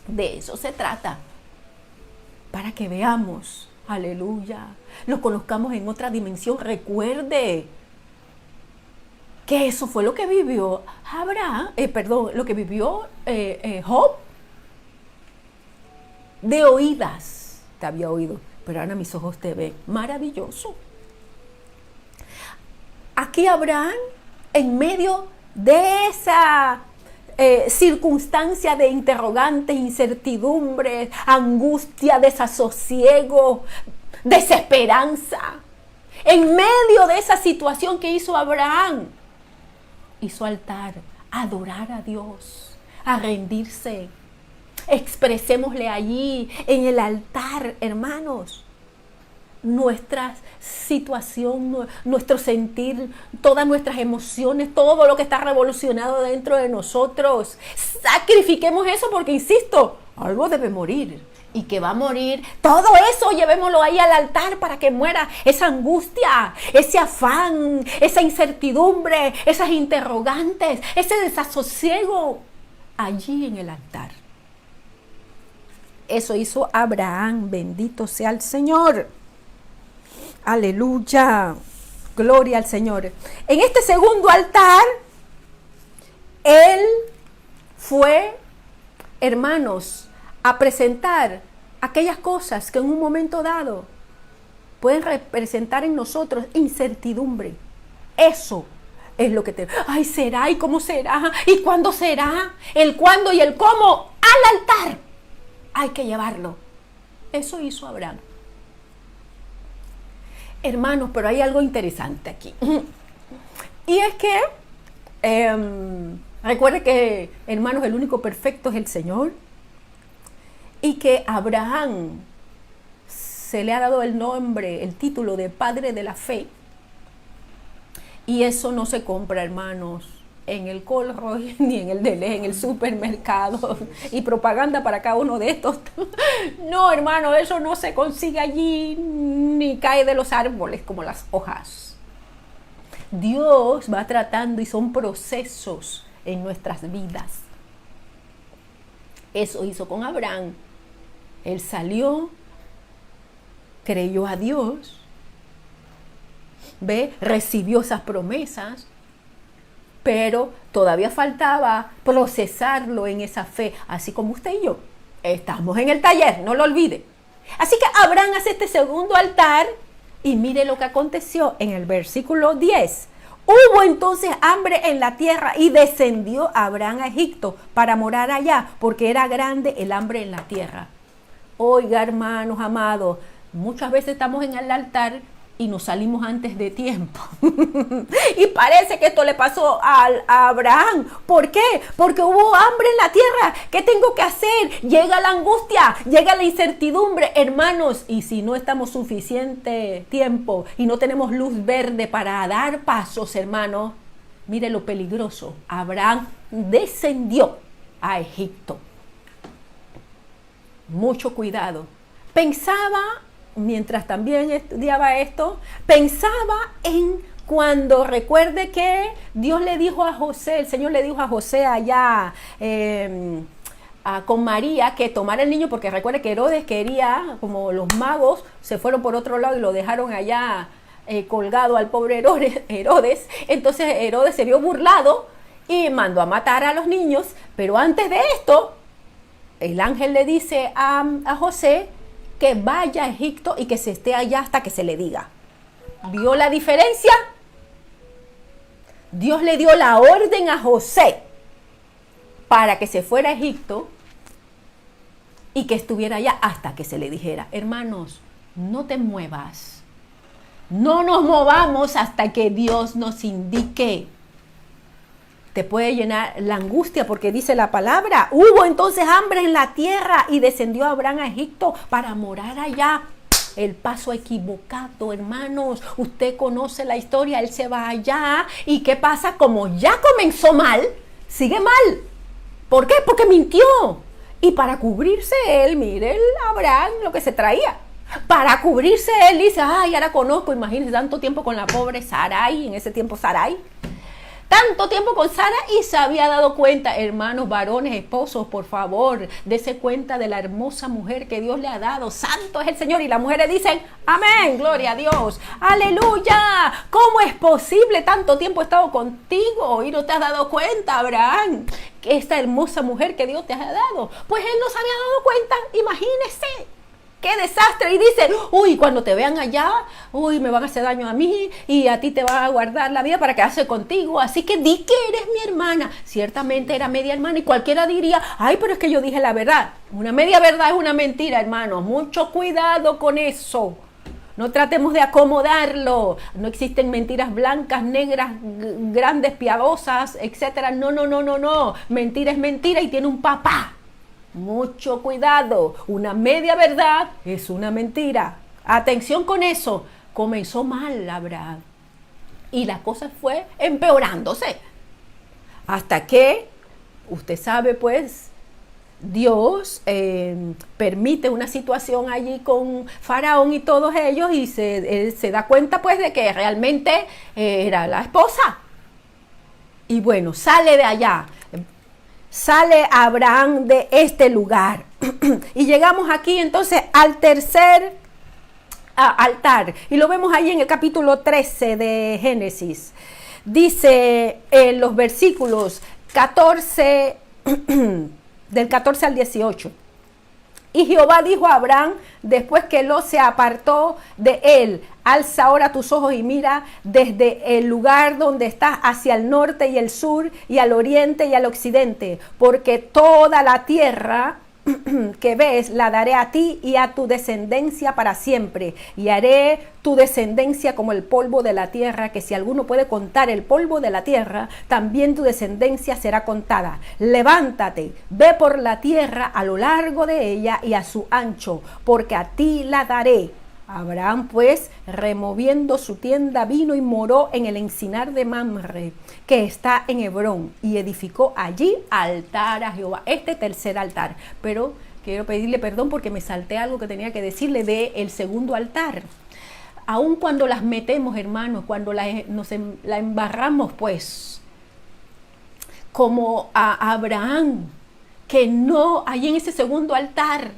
De eso se trata. Para que veamos, aleluya, lo conozcamos en otra dimensión. Recuerde, Que eso fue lo que vivió lo que vivió Job. De oídas te había oído, pero ahora mis ojos te ven. Maravilloso. Aquí Abraham, en medio de esa circunstancia de interrogantes, incertidumbres, angustia, desasosiego, desesperanza, en medio de esa situación que hizo Abraham, hizo altar, a adorar a Dios, a rendirse. Expresémosle allí en el altar, hermanos, nuestra situación, nuestro sentir, todas nuestras emociones, todo lo que está revolucionado dentro de nosotros. Sacrifiquemos eso porque, insisto, algo debe morir. Y que va a morir, todo eso llevémoslo ahí al altar para que muera esa angustia, ese afán, esa incertidumbre, esas interrogantes, ese desasosiego allí en el altar. Eso hizo Abraham, bendito sea el Señor. Aleluya, gloria al Señor. En este segundo altar, él fue, hermanos, a presentar aquellas cosas que en un momento dado pueden representar en nosotros incertidumbre. Eso es lo que ay, ¿será? ¿Y cómo será? ¿Y cuándo será? El cuándo y el cómo al altar. Hay que llevarlo. Eso hizo Abraham. Hermanos, pero hay algo interesante aquí. Y es que, recuerde que, hermanos, el único perfecto es el Señor. Y que Abraham se le ha dado el nombre, el título de padre de la fe. Y eso no se compra, hermanos, en el Colroy ni en el Delé, en el supermercado. Y propaganda para cada uno de estos. No, hermano, eso no se consigue allí ni cae de los árboles como las hojas. Dios va tratando y son procesos en nuestras vidas. Eso hizo con Abraham. Él salió, creyó a Dios, recibió esas promesas, pero todavía faltaba procesarlo en esa fe, así como usted y yo. Estamos en el taller, no lo olvide. Así que Abraham hace este segundo altar y mire lo que aconteció en el versículo 10. Hubo entonces hambre en la tierra y descendió Abraham a Egipto para morar allá, porque era grande el hambre en la tierra. Oiga, hermanos amados, muchas veces estamos en el altar y nos salimos antes de tiempo. Y parece que esto le pasó a Abraham. ¿Por qué? Porque hubo hambre en la tierra. ¿Qué tengo que hacer? Llega la angustia, llega la incertidumbre, hermanos. Y si no estamos suficiente tiempo y no tenemos luz verde para dar pasos, hermanos, mire lo peligroso. Abraham descendió a Egipto. Mucho cuidado. Pensaba, mientras también estudiaba esto, pensaba en cuando recuerde que Dios le dijo a José, el Señor le dijo a José allá con María que tomara el niño, porque recuerde que Herodes quería, como los magos se fueron por otro lado y lo dejaron allá colgado al pobre Herodes. Entonces Herodes se vio burlado y mandó a matar a los niños, pero antes de esto, el ángel le dice a José que vaya a Egipto y que se esté allá hasta que se le diga. ¿Vio la diferencia? Dios le dio la orden a José para que se fuera a Egipto y que estuviera allá hasta que se le dijera. Hermanos, no te muevas. No nos movamos hasta que Dios nos indique. Te puede llenar la angustia porque dice la palabra, hubo entonces hambre en la tierra y descendió Abraham a Egipto para morar allá. El paso equivocado, hermanos. Usted conoce la historia, él se va allá y ¿qué pasa? Como ya comenzó mal, sigue mal. ¿Por qué? Porque mintió. Y para cubrirse él, mire Abraham lo que se traía. Para cubrirse él dice, ay, ahora conozco, imagínense tanto tiempo con la pobre Sarai, en ese tiempo Sarai. tanto tiempo con Sara y se había dado cuenta. Hermanos, varones, esposos, por favor, dése cuenta de la hermosa mujer que Dios le ha dado. Santo es el Señor. Y las mujeres dicen, amén, gloria a Dios, aleluya. ¿Cómo es posible? Tanto tiempo he estado contigo y no te has dado cuenta, Abraham, que esta hermosa mujer que Dios te ha dado. Pues él no se había dado cuenta, imagínese. ¡Qué desastre! Y dice, uy, cuando te vean allá, uy, me van a hacer daño a mí y a ti te van a guardar la vida para quedarse contigo. Así que di que eres mi hermana. Ciertamente era media hermana y cualquiera diría, ay, pero es que yo dije la verdad. Una media verdad es una mentira, hermanos. Mucho cuidado con eso. No tratemos de acomodarlo. No existen mentiras blancas, negras, grandes, piadosas, etcétera. No, no, no, no, no. Mentira es mentira y tiene un papá. Mucho cuidado, una media verdad es una mentira. Atención con eso. Comenzó mal Abraham y la cosa fue empeorándose. Hasta que, usted sabe pues, Dios permite una situación allí con Faraón y todos ellos y él se da cuenta pues de que realmente era la esposa. Y bueno, sale de allá. Sale Abraham de este lugar. Y llegamos aquí entonces al tercer altar. Y lo vemos ahí en el capítulo 13 de Génesis. Dice en los versículos 14, del 14 al 18. Y Jehová dijo a Abraham, después que Lot se apartó de él, alza ahora tus ojos y mira desde el lugar donde estás hacia el norte y el sur y al oriente y al occidente, porque toda la tierra que ves la daré a ti y a tu descendencia para siempre, y haré tu descendencia como el polvo de la tierra, que si alguno puede contar el polvo de la tierra, también tu descendencia será contada. Levántate, ve por la tierra a lo largo de ella y a su ancho, porque a ti la daré. Abraham pues, removiendo su tienda, vino y moró en el encinar de Mamre, que está en Hebrón, y edificó allí altar a Jehová. Este tercer altar. Pero quiero pedirle perdón porque me salté algo que tenía que decirle del segundo altar. Aun cuando las metemos, hermanos, cuando la embarramos, pues, como a Abraham, que no, ahí en ese segundo altar,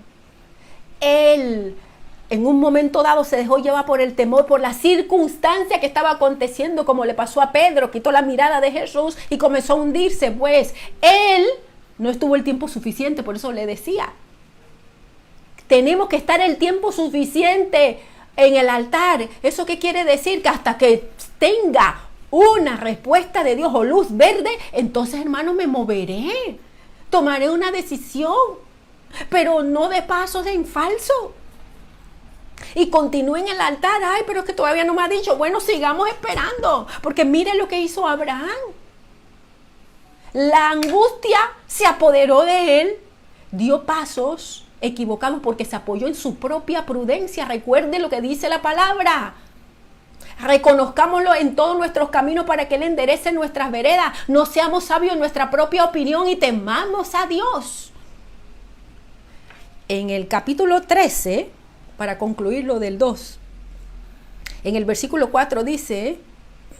él en un momento dado se dejó llevar por el temor, por la circunstancia que estaba aconteciendo, como le pasó a Pedro, quitó la mirada de Jesús y comenzó a hundirse. Pues él no estuvo el tiempo suficiente, por eso le decía, tenemos que estar el tiempo suficiente en el altar. ¿Eso qué quiere decir? Que hasta que tenga una respuesta de Dios o luz verde, entonces, hermano, me moveré, tomaré una decisión, pero no de pasos en falso. Y continúe en el altar. Ay, pero es que todavía no me ha dicho. Bueno, sigamos esperando, porque mire lo que hizo Abraham. La angustia se apoderó de él, dio pasos equivocados porque se apoyó en su propia prudencia. Recuerde lo que dice la palabra. Reconozcámoslo en todos nuestros caminos para que Él enderece nuestras veredas. No seamos sabios en nuestra propia opinión y temamos a Dios. En el capítulo 13, para concluir lo del 2, en el versículo 4 dice,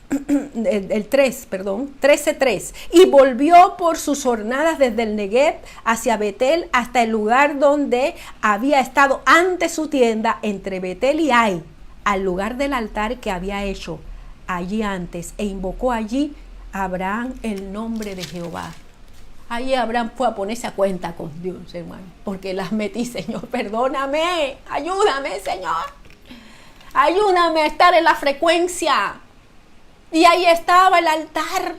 el 13:3, y volvió por sus jornadas desde el Negev hacia Betel hasta el lugar donde había estado antes su tienda, entre Betel y Ai, al lugar del altar que había hecho allí antes, e invocó allí a Abraham el nombre de Jehová. Ahí Abraham fue a ponerse a cuenta con Dios, hermano, porque las metí, Señor, perdóname, ayúdame, Señor, ayúdame a estar en la frecuencia. Y ahí estaba el altar.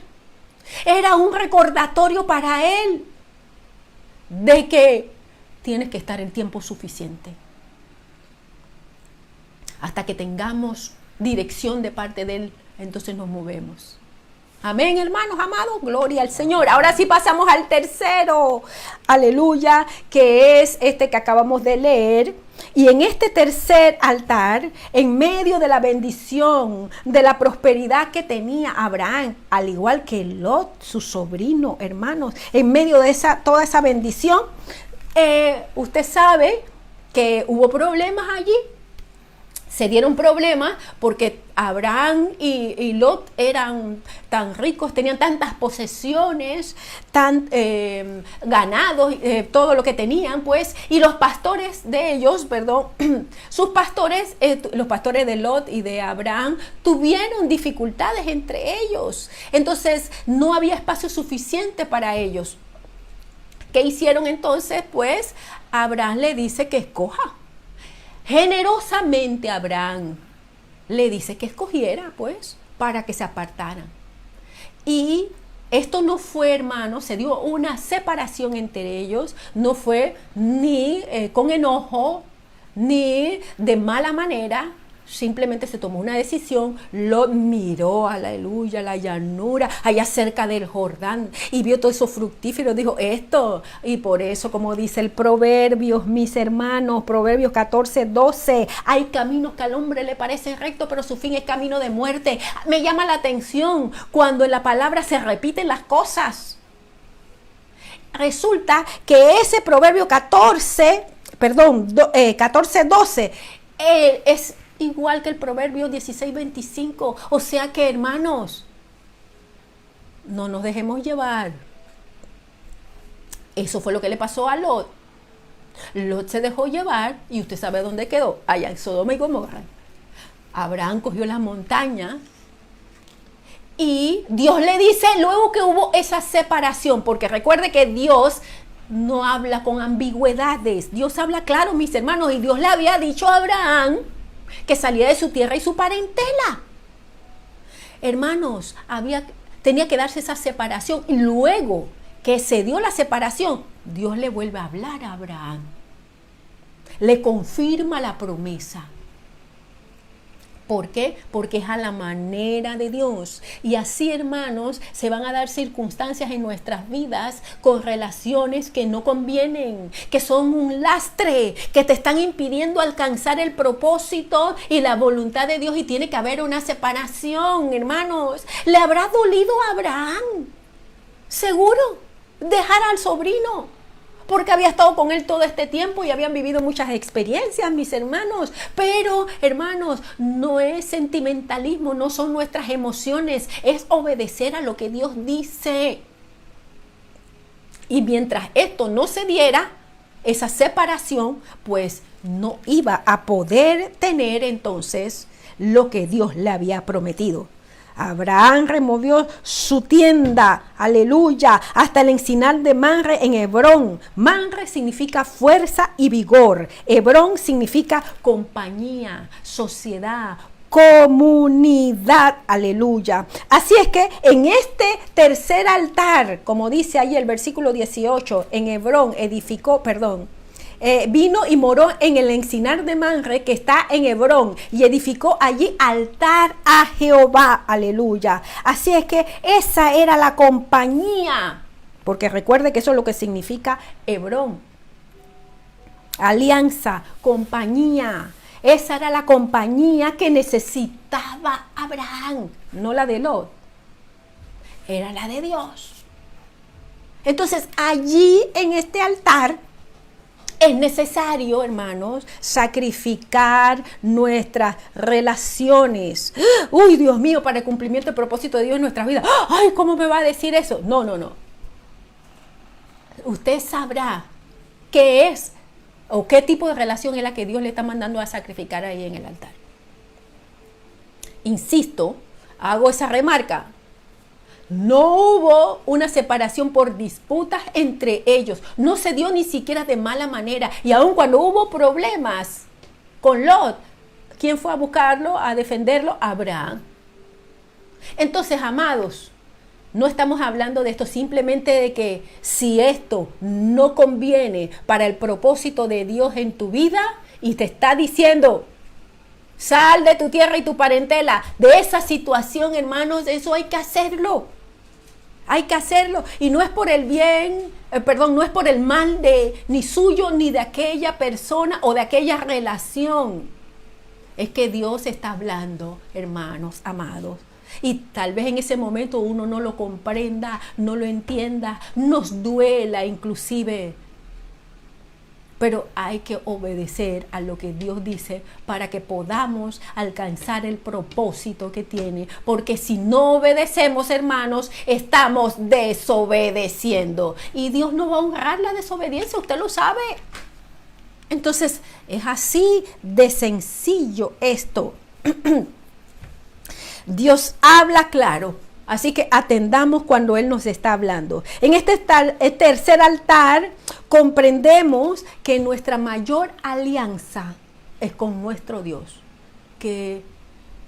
Era un recordatorio para él de que tienes que estar en tiempo suficiente. Hasta que tengamos dirección de parte de Él, entonces nos movemos. Amén, hermanos amados, gloria al Señor. Ahora sí pasamos al tercero, aleluya, que es este que acabamos de leer. Y en este tercer altar, en medio de la bendición, de la prosperidad que tenía Abraham, al igual que Lot, su sobrino, hermanos, en medio de toda esa bendición, usted sabe que hubo problemas allí. se dieron problemas porque Abraham y Lot eran tan ricos, tenían tantas posesiones, tan ganados, todo lo que tenían, pues, y los pastores de ellos, perdón, sus pastores, los pastores de Lot y de Abraham, tuvieron dificultades entre ellos. Entonces, no había espacio suficiente para ellos. ¿Qué hicieron entonces? Pues, Abraham le dice que escoja. Generosamente Abraham le dice que escogiera, pues, para que se apartaran. Y esto no fue, hermano, se dio una separación entre ellos, no fue ni con enojo, ni de mala manera. Simplemente se tomó una decisión, lo miró, aleluya, la llanura, allá cerca del Jordán, y vio todo eso fructífero, dijo esto, y por eso, como dice el Proverbios, mis hermanos, Proverbios 14:12, hay caminos que al hombre le parecen rectos, pero su fin es camino de muerte. Me llama la atención cuando en la palabra se repiten las cosas. Resulta que ese Proverbio 14:12 es igual que el Proverbio 16:25. O sea que, hermanos, no nos dejemos llevar. Eso fue lo que le pasó a Lot. Lot se dejó llevar y usted sabe dónde quedó, allá en Sodoma y Gomorra. Abraham cogió las montañas y Dios le dice, luego que hubo esa separación, porque recuerde que Dios no habla con ambigüedades. Dios habla claro, mis hermanos, y Dios le había dicho a Abraham que salía de su tierra y su parentela. Hermanos, tenía que darse esa separación, y luego que se dio la separación, Dios le vuelve a hablar a Abraham, le confirma la promesa. ¿Por qué? Porque es a la manera de Dios. Y así, hermanos, se van a dar circunstancias en nuestras vidas con relaciones que no convienen, que son un lastre, que te están impidiendo alcanzar el propósito y la voluntad de Dios, y tiene que haber una separación, hermanos. ¿Le habrá dolido a Abraham? Seguro, dejar al sobrino, porque había estado con él todo este tiempo y habían vivido muchas experiencias, mis hermanos. Pero, hermanos, no es sentimentalismo, no son nuestras emociones, es obedecer a lo que Dios dice. Y mientras esto no se diera, esa separación, pues no iba a poder tener entonces lo que Dios le había prometido. Abraham removió su tienda, aleluya, hasta el encinar de Mamre en Hebrón. Mamre significa fuerza y vigor. Hebrón significa compañía, sociedad, comunidad, aleluya. Así es que en este tercer altar, como dice ahí el versículo 18, en Hebrón vino y moró en el encinar de Mamre que está en Hebrón, y edificó allí altar a Jehová, aleluya. Así es que esa era la compañía, porque recuerde que eso es lo que significa Hebrón: alianza, compañía. Esa era la compañía que necesitaba Abraham, no la de Lot, era la de Dios. Entonces allí en este altar es necesario, hermanos, sacrificar nuestras relaciones. Uy, Dios mío, para el cumplimiento del propósito de Dios en nuestras vidas. Ay, ¿cómo me va a decir eso? No. Usted sabrá qué es o qué tipo de relación es la que Dios le está mandando a sacrificar ahí en el altar. Insisto, hago esa remarca. No hubo una separación por disputas entre ellos. No se dio ni siquiera de mala manera. Y aun cuando hubo problemas con Lot, ¿quién fue a buscarlo, a defenderlo? Abraham. Entonces, amados, no estamos hablando de esto simplemente de que si esto no conviene para el propósito de Dios en tu vida y te está diciendo, sal de tu tierra y tu parentela, de esa situación, hermanos, eso hay que hacerlo. Hay que hacerlo, y no es por el bien, no es por el mal ni suyo ni de aquella persona o de aquella relación. Es que Dios está hablando, hermanos amados. Y tal vez en ese momento uno no lo comprenda, no lo entienda, nos duela inclusive. pero hay que obedecer a lo que Dios dice para que podamos alcanzar el propósito que tiene, porque si no obedecemos, hermanos, estamos desobedeciendo y Dios no va a honrar la desobediencia, usted lo sabe. Entonces es así de sencillo esto. Dios habla claro, así que atendamos cuando Él nos está hablando. En este tercer altar comprendemos que nuestra mayor alianza es con nuestro Dios, que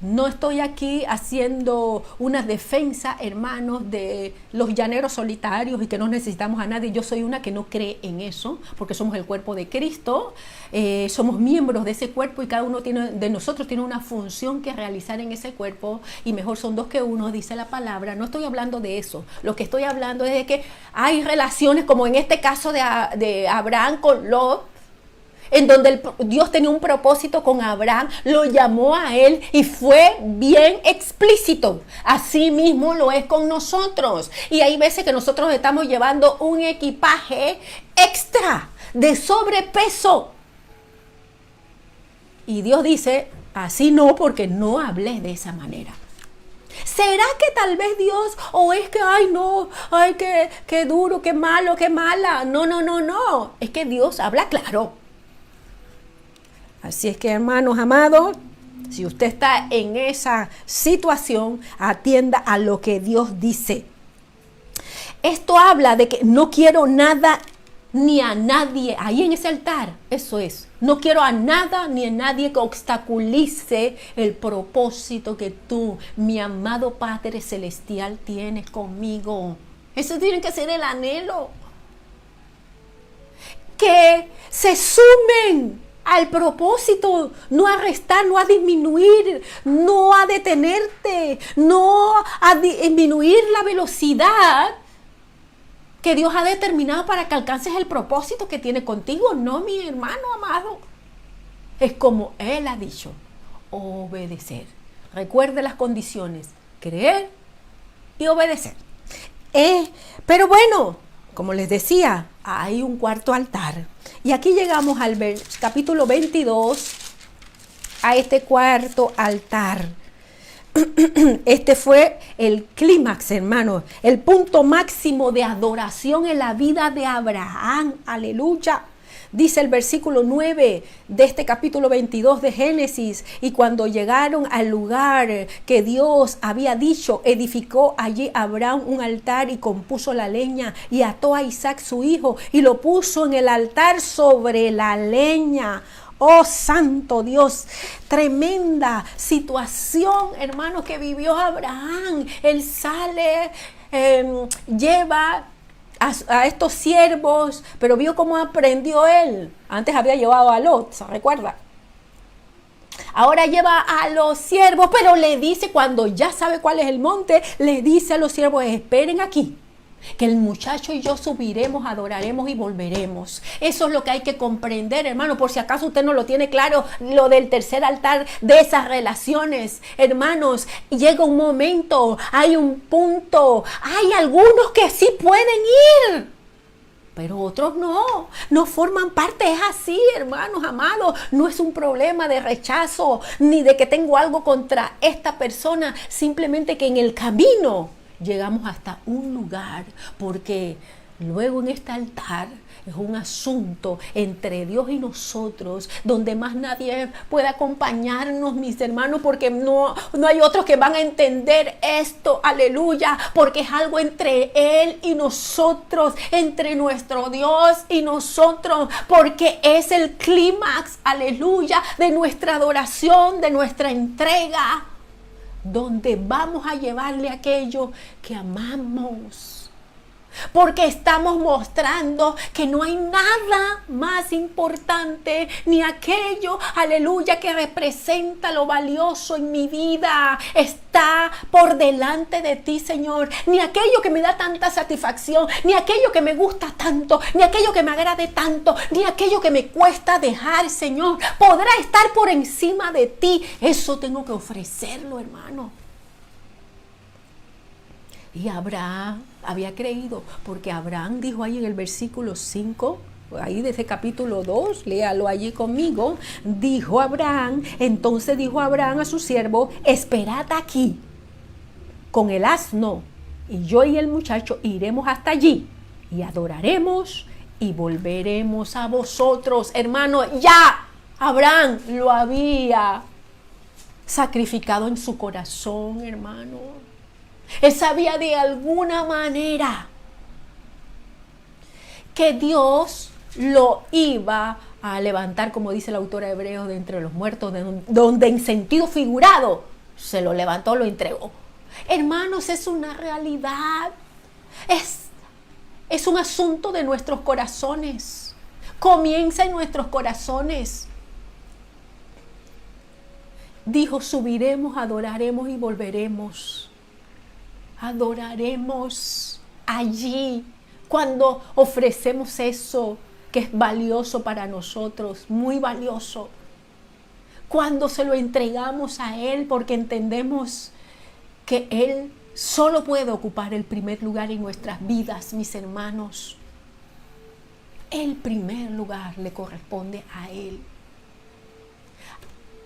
no estoy aquí haciendo una defensa, hermanos, de los llaneros solitarios y que no necesitamos a nadie. Yo soy una que no cree en eso, porque somos el cuerpo de Cristo, somos miembros de ese cuerpo y cada uno de nosotros tiene una función que realizar en ese cuerpo y mejor son dos que uno, dice la palabra. No estoy hablando de eso. Lo que estoy hablando es de que hay relaciones, como en este caso de Abraham con Lot, en donde Dios tenía un propósito con Abraham, lo llamó a él y fue bien explícito. Así mismo lo es con nosotros. Y hay veces que nosotros estamos llevando un equipaje extra de sobrepeso. Y Dios dice, así no, porque no hablé de esa manera. ¿Será que tal vez Dios, o es que, ay no, ay qué duro, qué malo, qué mala? No. Es que Dios habla claro. Así es que, hermanos amados, si usted está en esa situación, atienda a lo que Dios dice. Esto habla de que no quiero nada ni a nadie ahí en ese altar. Eso es, no quiero a nada ni a nadie que obstaculice el propósito que tú, mi amado Padre Celestial, tienes conmigo. Eso tiene que ser el anhelo. Que se sumen al propósito, no a restar, no a disminuir, no a detenerte, no a disminuir la velocidad que Dios ha determinado para que alcances el propósito que tiene contigo. No, mi hermano amado. Es como Él ha dicho, obedecer. Recuerde las condiciones, creer y obedecer. Pero bueno, como les decía, hay un cuarto altar. Y aquí llegamos al capítulo 22, a este cuarto altar. Este fue el clímax, hermanos, el punto máximo de adoración en la vida de Abraham. Aleluya. Dice el versículo 9 de este capítulo 22 de Génesis: y cuando llegaron al lugar que Dios había dicho, edificó allí Abraham un altar y compuso la leña y ató a Isaac su hijo y lo puso en el altar sobre la leña. Oh, santo Dios, tremenda situación, hermanos, que vivió Abraham. Él sale, lleva a estos siervos, pero vio cómo aprendió él. Antes había llevado a Lot, ¿se recuerda? Ahora lleva a los siervos, pero le dice, cuando ya sabe cuál es el monte, le dice a los siervos, esperen aquí, que el muchacho y yo subiremos, adoraremos y volveremos. Eso es lo que hay que comprender, hermano, por si acaso usted no lo tiene claro, lo del tercer altar, de esas relaciones. Hermanos, llega un momento, hay un punto, hay algunos que sí pueden ir, pero otros no forman parte. Es así, hermanos amados. No es un problema de rechazo, ni de que tengo algo contra esta persona, simplemente que en el camino llegamos hasta un lugar, porque luego en este altar es un asunto entre Dios y nosotros, donde más nadie puede acompañarnos, mis hermanos, porque no hay otros que van a entender esto, aleluya, porque es algo entre Él y nosotros, entre nuestro Dios y nosotros, porque es el clímax, aleluya, de nuestra adoración, de nuestra entrega, donde vamos a llevarle aquello que amamos. Porque estamos mostrando que no hay nada más importante, ni aquello, aleluya, que representa lo valioso en mi vida está por delante de ti, Señor. Ni aquello que me da tanta satisfacción, ni aquello que me gusta tanto, ni aquello que me agrade tanto, ni aquello que me cuesta dejar, Señor, podrá estar por encima de ti. Eso tengo que ofrecerlo, hermano. Y Abraham había creído, porque Abraham dijo ahí en el versículo 5, ahí desde capítulo 2, léalo allí conmigo. Entonces dijo Abraham a su siervo, esperad aquí con el asno, y yo y el muchacho iremos hasta allí y adoraremos y volveremos a vosotros. Hermano, ya Abraham lo había sacrificado en su corazón, hermano. Él sabía de alguna manera que Dios lo iba a levantar, como dice el autor hebreo, de entre los muertos, donde en sentido figurado se lo levantó, lo entregó. Hermanos, es una realidad. Es un asunto de nuestros corazones. Comienza en nuestros corazones. Dijo, subiremos, adoraremos y volveremos. Adoraremos allí. Cuando ofrecemos eso que es valioso para nosotros, muy valioso. Cuando se lo entregamos a Él porque entendemos que Él solo puede ocupar el primer lugar en nuestras vidas, mis hermanos. El primer lugar le corresponde a Él.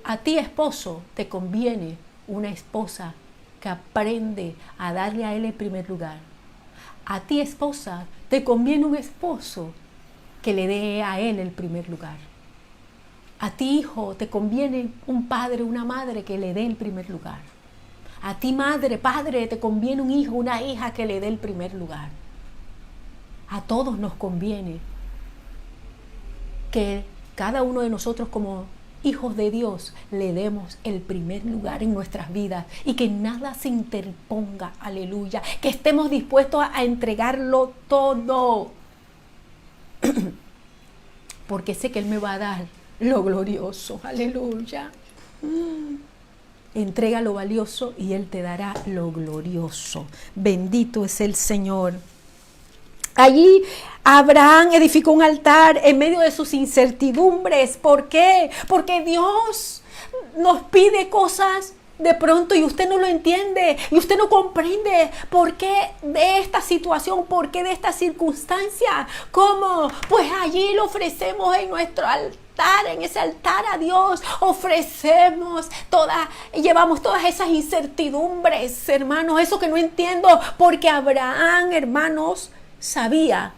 A ti, esposo, te conviene una esposa que aprende a darle a Él el primer lugar. A ti, esposa, te conviene un esposo que le dé a Él el primer lugar. A ti, hijo, te conviene un padre, una madre que le dé el primer lugar. A ti, madre, padre, te conviene un hijo, una hija que le dé el primer lugar. A todos nos conviene que cada uno de nosotros como hijos de Dios le demos el primer lugar en nuestras vidas y que nada se interponga, aleluya, que estemos dispuestos a entregarlo todo, porque sé que Él me va a dar lo glorioso, aleluya. Entrega lo valioso y Él te dará lo glorioso. Bendito es el Señor. Allí Abraham edificó un altar en medio de sus incertidumbres. ¿Por qué? Porque Dios nos pide cosas de pronto y usted no lo entiende y usted no comprende por qué de esta situación, por qué de esta circunstancia. ¿Cómo? Pues allí lo ofrecemos en nuestro altar, en ese altar a Dios. Llevamos todas esas incertidumbres, hermanos, eso que no entiendo, porque Abraham, hermanos, sabía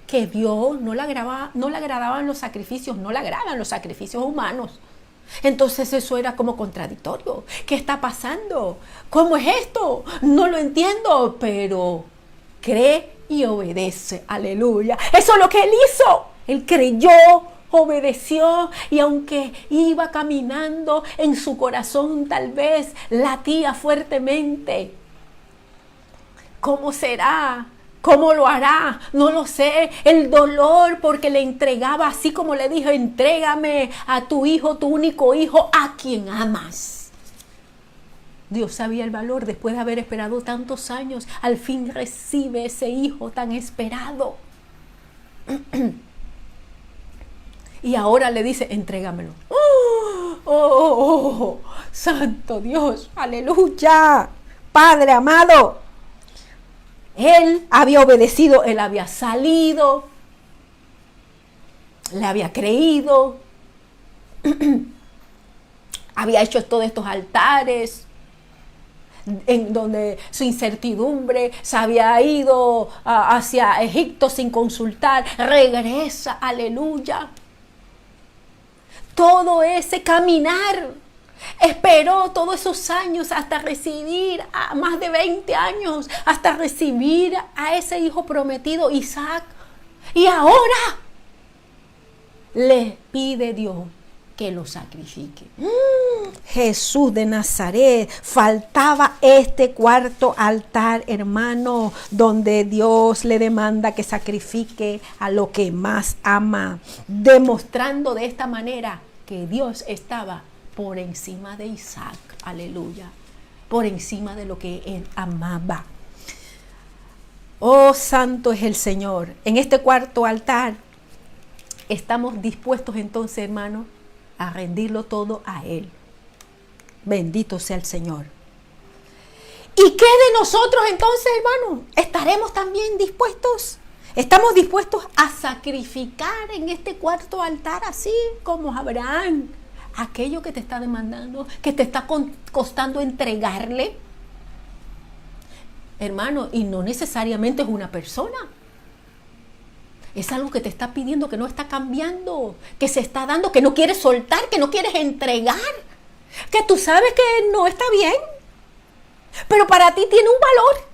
que Dios no le agradaban los sacrificios, no le agradan los sacrificios humanos. Entonces eso era como contradictorio. ¿Qué está pasando? ¿Cómo es esto? No lo entiendo, pero cree y obedece. Aleluya. Eso es lo que Él hizo. Él creyó, obedeció, y aunque iba caminando, en su corazón tal vez latía fuertemente. ¿Cómo será? ¿Cómo lo hará? No lo sé. El dolor porque le entregaba, así como le dijo, entrégame a tu hijo, tu único hijo, a quien amas. Dios sabía el valor. Después de haber esperado tantos años, al fin recibe ese hijo tan esperado. Y ahora le dice, entrégamelo. ¡Oh! Santo Dios, aleluya. Padre amado, Él había obedecido, Él había salido, le había creído, había hecho todos estos altares, en donde su incertidumbre, se había ido hacia Egipto sin consultar, regresa, aleluya. Todo ese caminar, esperó todos esos años hasta recibir, a más de 20 años, hasta recibir a ese hijo prometido, Isaac. Y ahora le pide Dios que lo sacrifique. Jesús de Nazaret, faltaba este cuarto altar, hermano, donde Dios le demanda que sacrifique a lo que más ama, demostrando de esta manera que Dios estaba por encima de Isaac, aleluya, por encima de lo que él amaba. Oh, santo es el Señor. En este cuarto altar estamos dispuestos entonces, hermano, a rendirlo todo a Él. Bendito sea el Señor. ¿Y qué de nosotros entonces, hermano? ¿Estaremos también dispuestos? Estamos dispuestos a sacrificar en este cuarto altar, así como Abraham, aquello que te está demandando, que te está costando entregarle. Hermano, y no necesariamente es una persona. Es algo que te está pidiendo, que no está cambiando, que se está dando, que no quieres soltar, que no quieres entregar, que tú sabes que no está bien, pero para ti tiene un valor.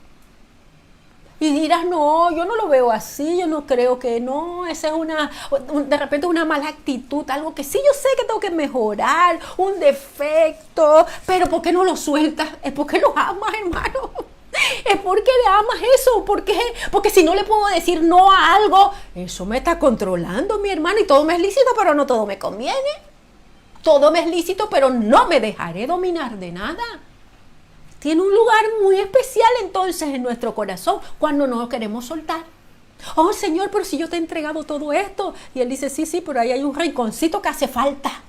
Y dirás, no, yo no lo veo así, yo no creo que no, esa es de repente una mala actitud, algo que sí yo sé que tengo que mejorar, un defecto, pero ¿por qué no lo sueltas? Es porque lo amas, hermano. Es porque le amas eso. ¿Por qué? Porque si no le puedo decir no a algo, eso me está controlando, mi hermano, y todo me es lícito, pero no todo me conviene. Todo me es lícito, pero no me dejaré dominar de nada. Tiene un lugar muy especial entonces en nuestro corazón cuando no lo queremos soltar. Oh, Señor, pero si yo te he entregado todo esto. Y Él dice, sí, pero ahí hay un rinconcito que hace falta.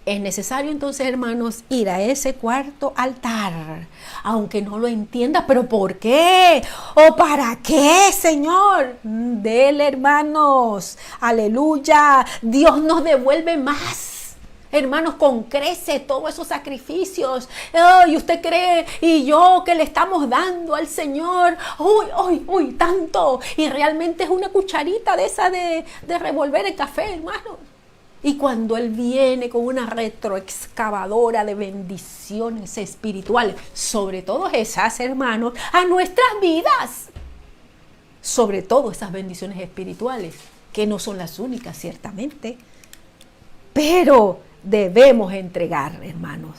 Es necesario entonces, hermanos, ir a ese cuarto altar, aunque no lo entienda, pero ¿por qué? ¿O para qué, Señor? Dele, hermanos, aleluya, Dios nos devuelve más. Hermanos, con crece todos esos sacrificios. Y usted cree, y yo que le estamos dando al Señor, uy, tanto. Y realmente es una cucharita de esa de revolver el café, hermanos. Y cuando Él viene con una retroexcavadora de bendiciones espirituales, sobre todo esas, hermanos, a nuestras vidas. Sobre todo esas bendiciones espirituales, que no son las únicas, ciertamente. Pero debemos entregar, hermanos.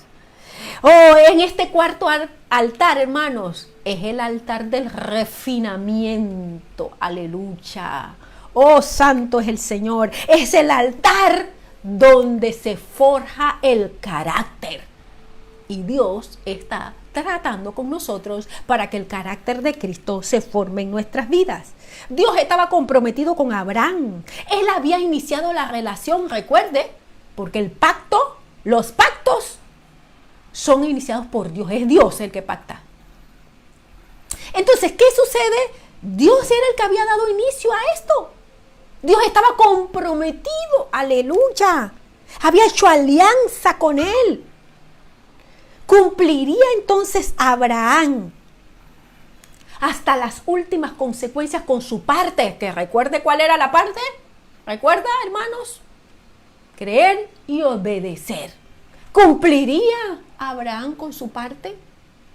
En este cuarto altar, hermanos, es el altar del refinamiento. Aleluya. Oh, santo es el Señor. Es el altar donde se forja el carácter. Y Dios está tratando con nosotros para que el carácter de Cristo se forme en nuestras vidas. Dios estaba comprometido con Abraham. Él había iniciado la relación, recuerde, porque los pactos son iniciados por Dios. Es Dios el que pacta. Entonces, ¿qué sucede? Dios era el que había dado inicio a esto. Dios estaba comprometido, aleluya. Había hecho alianza con Él. Cumpliría entonces Abraham hasta las últimas consecuencias con su parte. Que recuerde cuál era la parte. ¿Recuerda, hermanos? Creer y obedecer. ¿Cumpliría Abraham con su parte?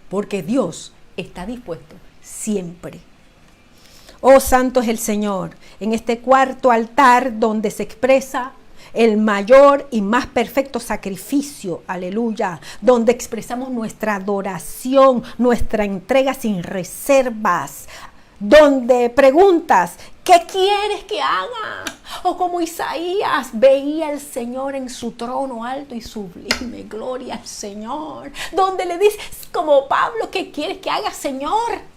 Porque Dios está dispuesto siempre. Oh, santo es el Señor, en este cuarto altar donde se expresa el mayor y más perfecto sacrificio, aleluya, donde expresamos nuestra adoración, nuestra entrega sin reservas, donde preguntas, ¿qué quieres que haga? O como Isaías veía al Señor en su trono alto y sublime, gloria al Señor, donde le dices como Pablo, ¿qué quieres que haga, Señor?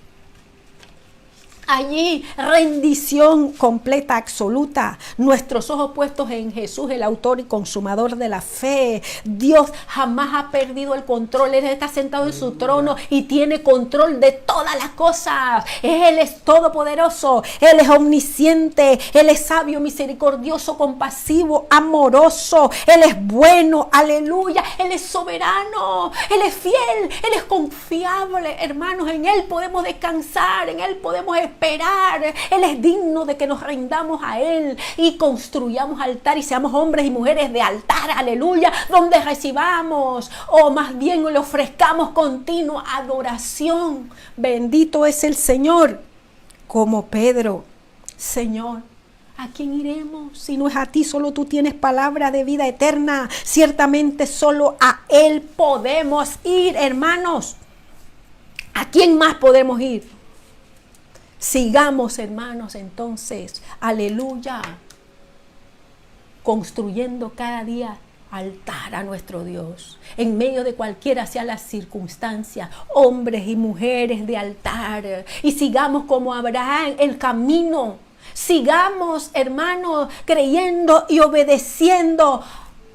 Allí, rendición completa, absoluta. Nuestros ojos puestos en Jesús, el autor y consumador de la fe. Dios jamás ha perdido el control. Él está sentado en su trono y tiene control de todas las cosas. Él es todopoderoso. Él es omnisciente. Él es sabio, misericordioso, compasivo, amoroso. Él es bueno. Aleluya. Él es soberano. Él es fiel. Él es confiable. Hermanos, en Él podemos descansar. En Él podemos esperar. Él es digno de que nos rindamos a Él y construyamos altar y seamos hombres y mujeres de altar, aleluya, donde recibamos o más bien le ofrezcamos continua adoración. Bendito es el Señor. Como Pedro, Señor, ¿a quién iremos? Si no es a ti, solo tú tienes palabra de vida eterna. Ciertamente solo a Él podemos ir, hermanos. ¿A quién más podemos ir? Sigamos, hermanos, entonces, aleluya, construyendo cada día altar a nuestro Dios, en medio de cualquiera sea la circunstancia, hombres y mujeres de altar, y sigamos como Abraham el camino, sigamos, hermanos, creyendo y obedeciendo.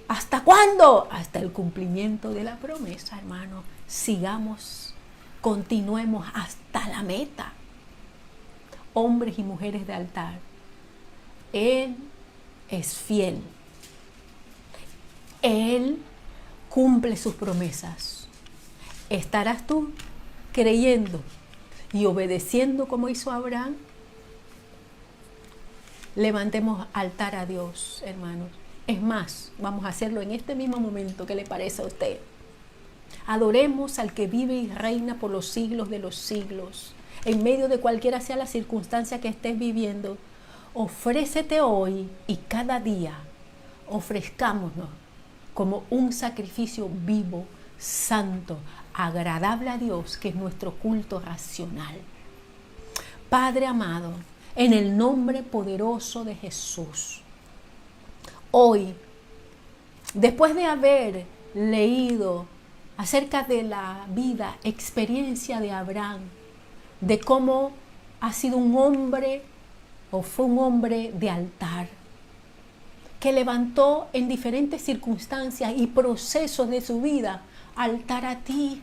¿Hasta cuándo? Hasta el cumplimiento de la promesa, hermanos. Sigamos, continuemos hasta la meta. hombres y mujeres de altar. Él es fiel. Él cumple sus promesas. ¿Estarás tú creyendo y obedeciendo como hizo Abraham? Levantemos altar a Dios, hermanos. Es más, vamos a hacerlo en este mismo momento. ¿Qué le parece a usted? Adoremos al que vive y reina por los siglos de los siglos. En medio de cualquiera sea la circunstancia que estés viviendo, ofrécete hoy y cada día. Ofrezcámonos como un sacrificio vivo, santo, agradable a Dios, que es nuestro culto racional. Padre amado, en el nombre poderoso de Jesús, hoy, después de haber leído acerca de la vida, experiencia de Abraham, de cómo ha sido un hombre o fue un hombre de altar, que levantó en diferentes circunstancias y procesos de su vida altar a ti,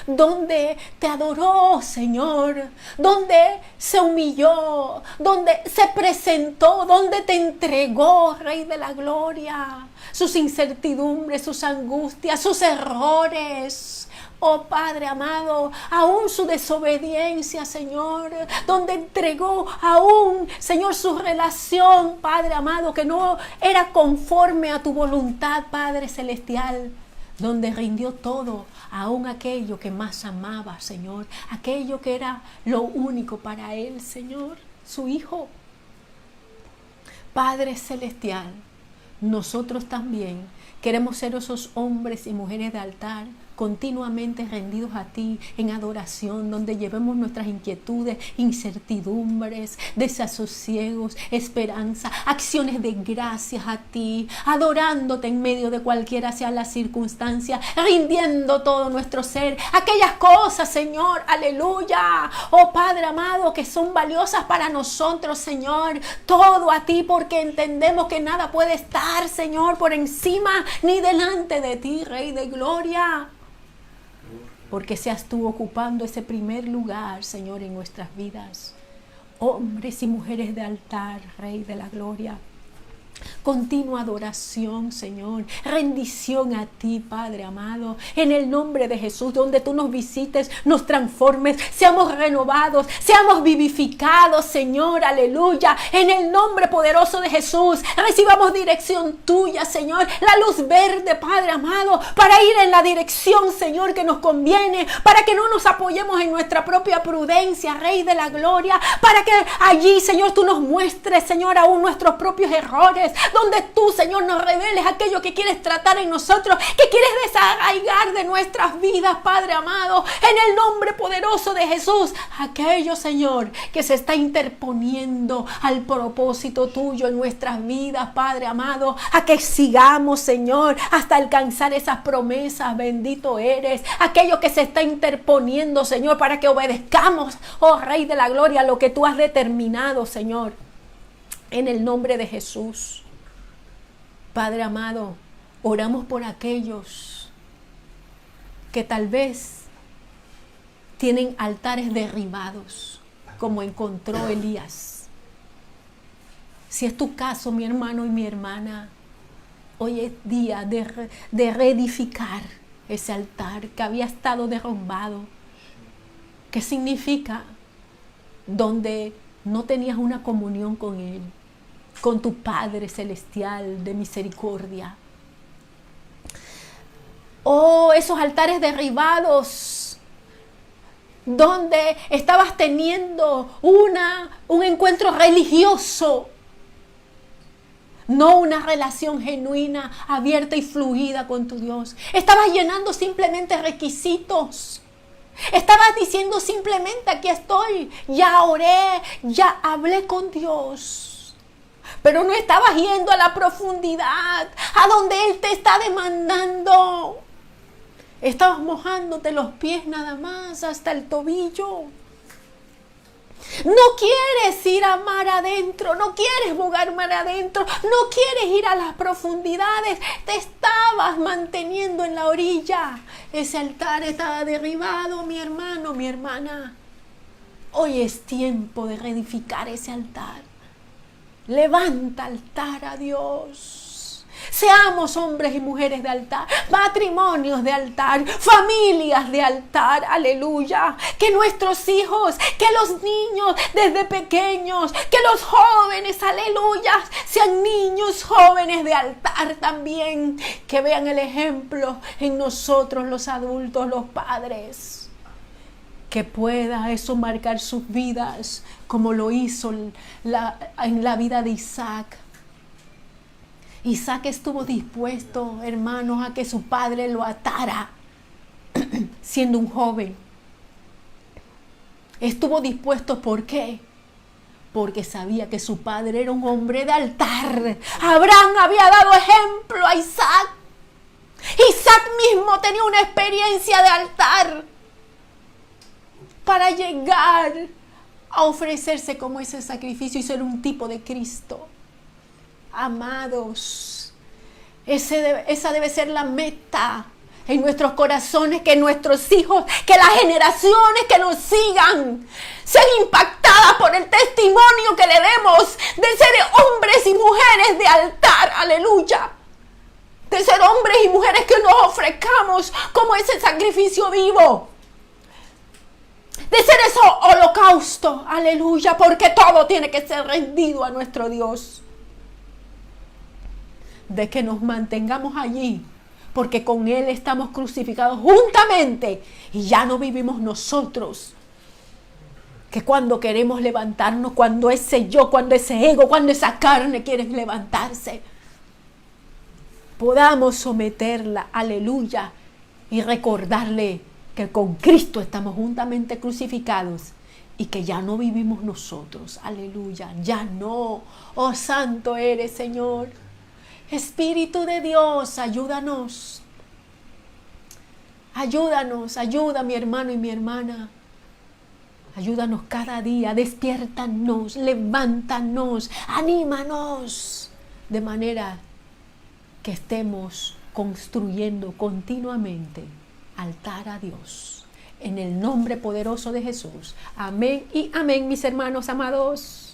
donde te adoró, Señor, donde se humilló, donde se presentó, donde te entregó, Rey de la Gloria, sus incertidumbres, sus angustias, sus errores. Oh Padre amado, aún su desobediencia, Señor, donde entregó aún, Señor, su relación, Padre amado, que no era conforme a tu voluntad, Padre celestial, donde rindió todo, aún aquello que más amaba, Señor, aquello que era lo único para él, Señor, su Hijo. Padre celestial, nosotros también queremos ser esos hombres y mujeres de altar, continuamente rendidos a ti en adoración, donde llevemos nuestras inquietudes, incertidumbres, desasosiegos, esperanza, acciones de gracias a ti, adorándote en medio de cualquiera sea la circunstancia, rindiendo todo nuestro ser, aquellas cosas, Señor, aleluya, oh Padre amado, que son valiosas para nosotros, Señor, todo a ti, porque entendemos que nada puede estar, Señor, por encima ni delante de ti, Rey de Gloria. Porque seas tú ocupando ese primer lugar, Señor, en nuestras vidas. Hombres y mujeres de altar, Rey de la Gloria. Continua adoración, Señor, rendición a ti, Padre amado, en el nombre de Jesús, donde tú nos visites, nos transformes, seamos renovados, seamos vivificados, Señor, aleluya, en el nombre poderoso de Jesús, recibamos dirección tuya, Señor, la luz verde, Padre amado, para ir en la dirección, Señor, que nos conviene, para que no nos apoyemos en nuestra propia prudencia, Rey de la Gloria, para que allí, Señor, tú nos muestres, Señor, aún nuestros propios errores, donde tú, Señor, nos reveles aquello que quieres tratar en nosotros, que quieres desarraigar de nuestras vidas, Padre amado, en el nombre poderoso de Jesús, aquello, Señor, que se está interponiendo al propósito tuyo en nuestras vidas, Padre amado, a que sigamos, Señor, hasta alcanzar esas promesas, bendito eres, aquello que se está interponiendo, Señor, para que obedezcamos, oh Rey de la Gloria, lo que tú has determinado, Señor. En el nombre de Jesús, Padre amado, oramos por aquellos que tal vez tienen altares derribados, como encontró Elías. Si es tu caso, mi hermano y mi hermana, hoy es día de reedificar ese altar que había estado derrumbado. ¿Qué significa? Donde no tenías una comunión con Él, con tu Padre Celestial de misericordia. Oh, esos altares derribados, donde estabas teniendo un encuentro religioso, no una relación genuina, abierta y fluida con tu Dios. Estabas llenando simplemente requisitos. Estabas diciendo simplemente, aquí estoy, ya oré, ya hablé con Dios. Pero no estabas yendo a la profundidad, a donde Él te está demandando. Estabas mojándote los pies nada más hasta el tobillo. No quieres ir a mar adentro, no quieres jugar mar adentro, no quieres ir a las profundidades, te estabas manteniendo en la orilla. Ese altar estaba derribado, mi hermano, mi hermana. Hoy es tiempo de reedificar ese altar. Levanta altar a Dios. Seamos hombres y mujeres de altar, matrimonios de altar, familias de altar, aleluya. Que nuestros hijos, que los niños desde pequeños, que los jóvenes, aleluya, sean niños jóvenes de altar también. Que vean el ejemplo en nosotros los adultos, los padres. Que pueda eso marcar sus vidas como lo hizo en la vida de Isaac. Isaac estuvo dispuesto, hermanos, a que su padre lo atara siendo un joven. Estuvo dispuesto, ¿por qué? Porque sabía que su padre era un hombre de altar. Abraham había dado ejemplo a Isaac. Isaac mismo tenía una experiencia de altar para llegar a ofrecerse como ese sacrificio y ser un tipo de Cristo. Amados, esa debe ser la meta en nuestros corazones, que nuestros hijos, que las generaciones que nos sigan sean impactadas por el testimonio que le demos de ser hombres y mujeres de altar, aleluya. De ser hombres y mujeres que nos ofrezcamos como ese sacrificio vivo. De ser ese holocausto, aleluya, porque todo tiene que ser rendido a nuestro Dios. De que nos mantengamos allí, porque con Él estamos crucificados juntamente y ya no vivimos nosotros. Que cuando queremos levantarnos, cuando ese yo, cuando ese ego, cuando esa carne quiere levantarse, podamos someterla, aleluya, y recordarle que con Cristo estamos juntamente crucificados y que ya no vivimos nosotros, aleluya, ya no. Oh, santo eres, Señor. Espíritu de Dios, ayúdanos. Ayúdanos, ayuda a mi hermano y mi hermana. Ayúdanos cada día, despiértanos, levántanos, anímanos, de manera que estemos construyendo continuamente altar a Dios. En el nombre poderoso de Jesús. Amén y amén, mis hermanos amados.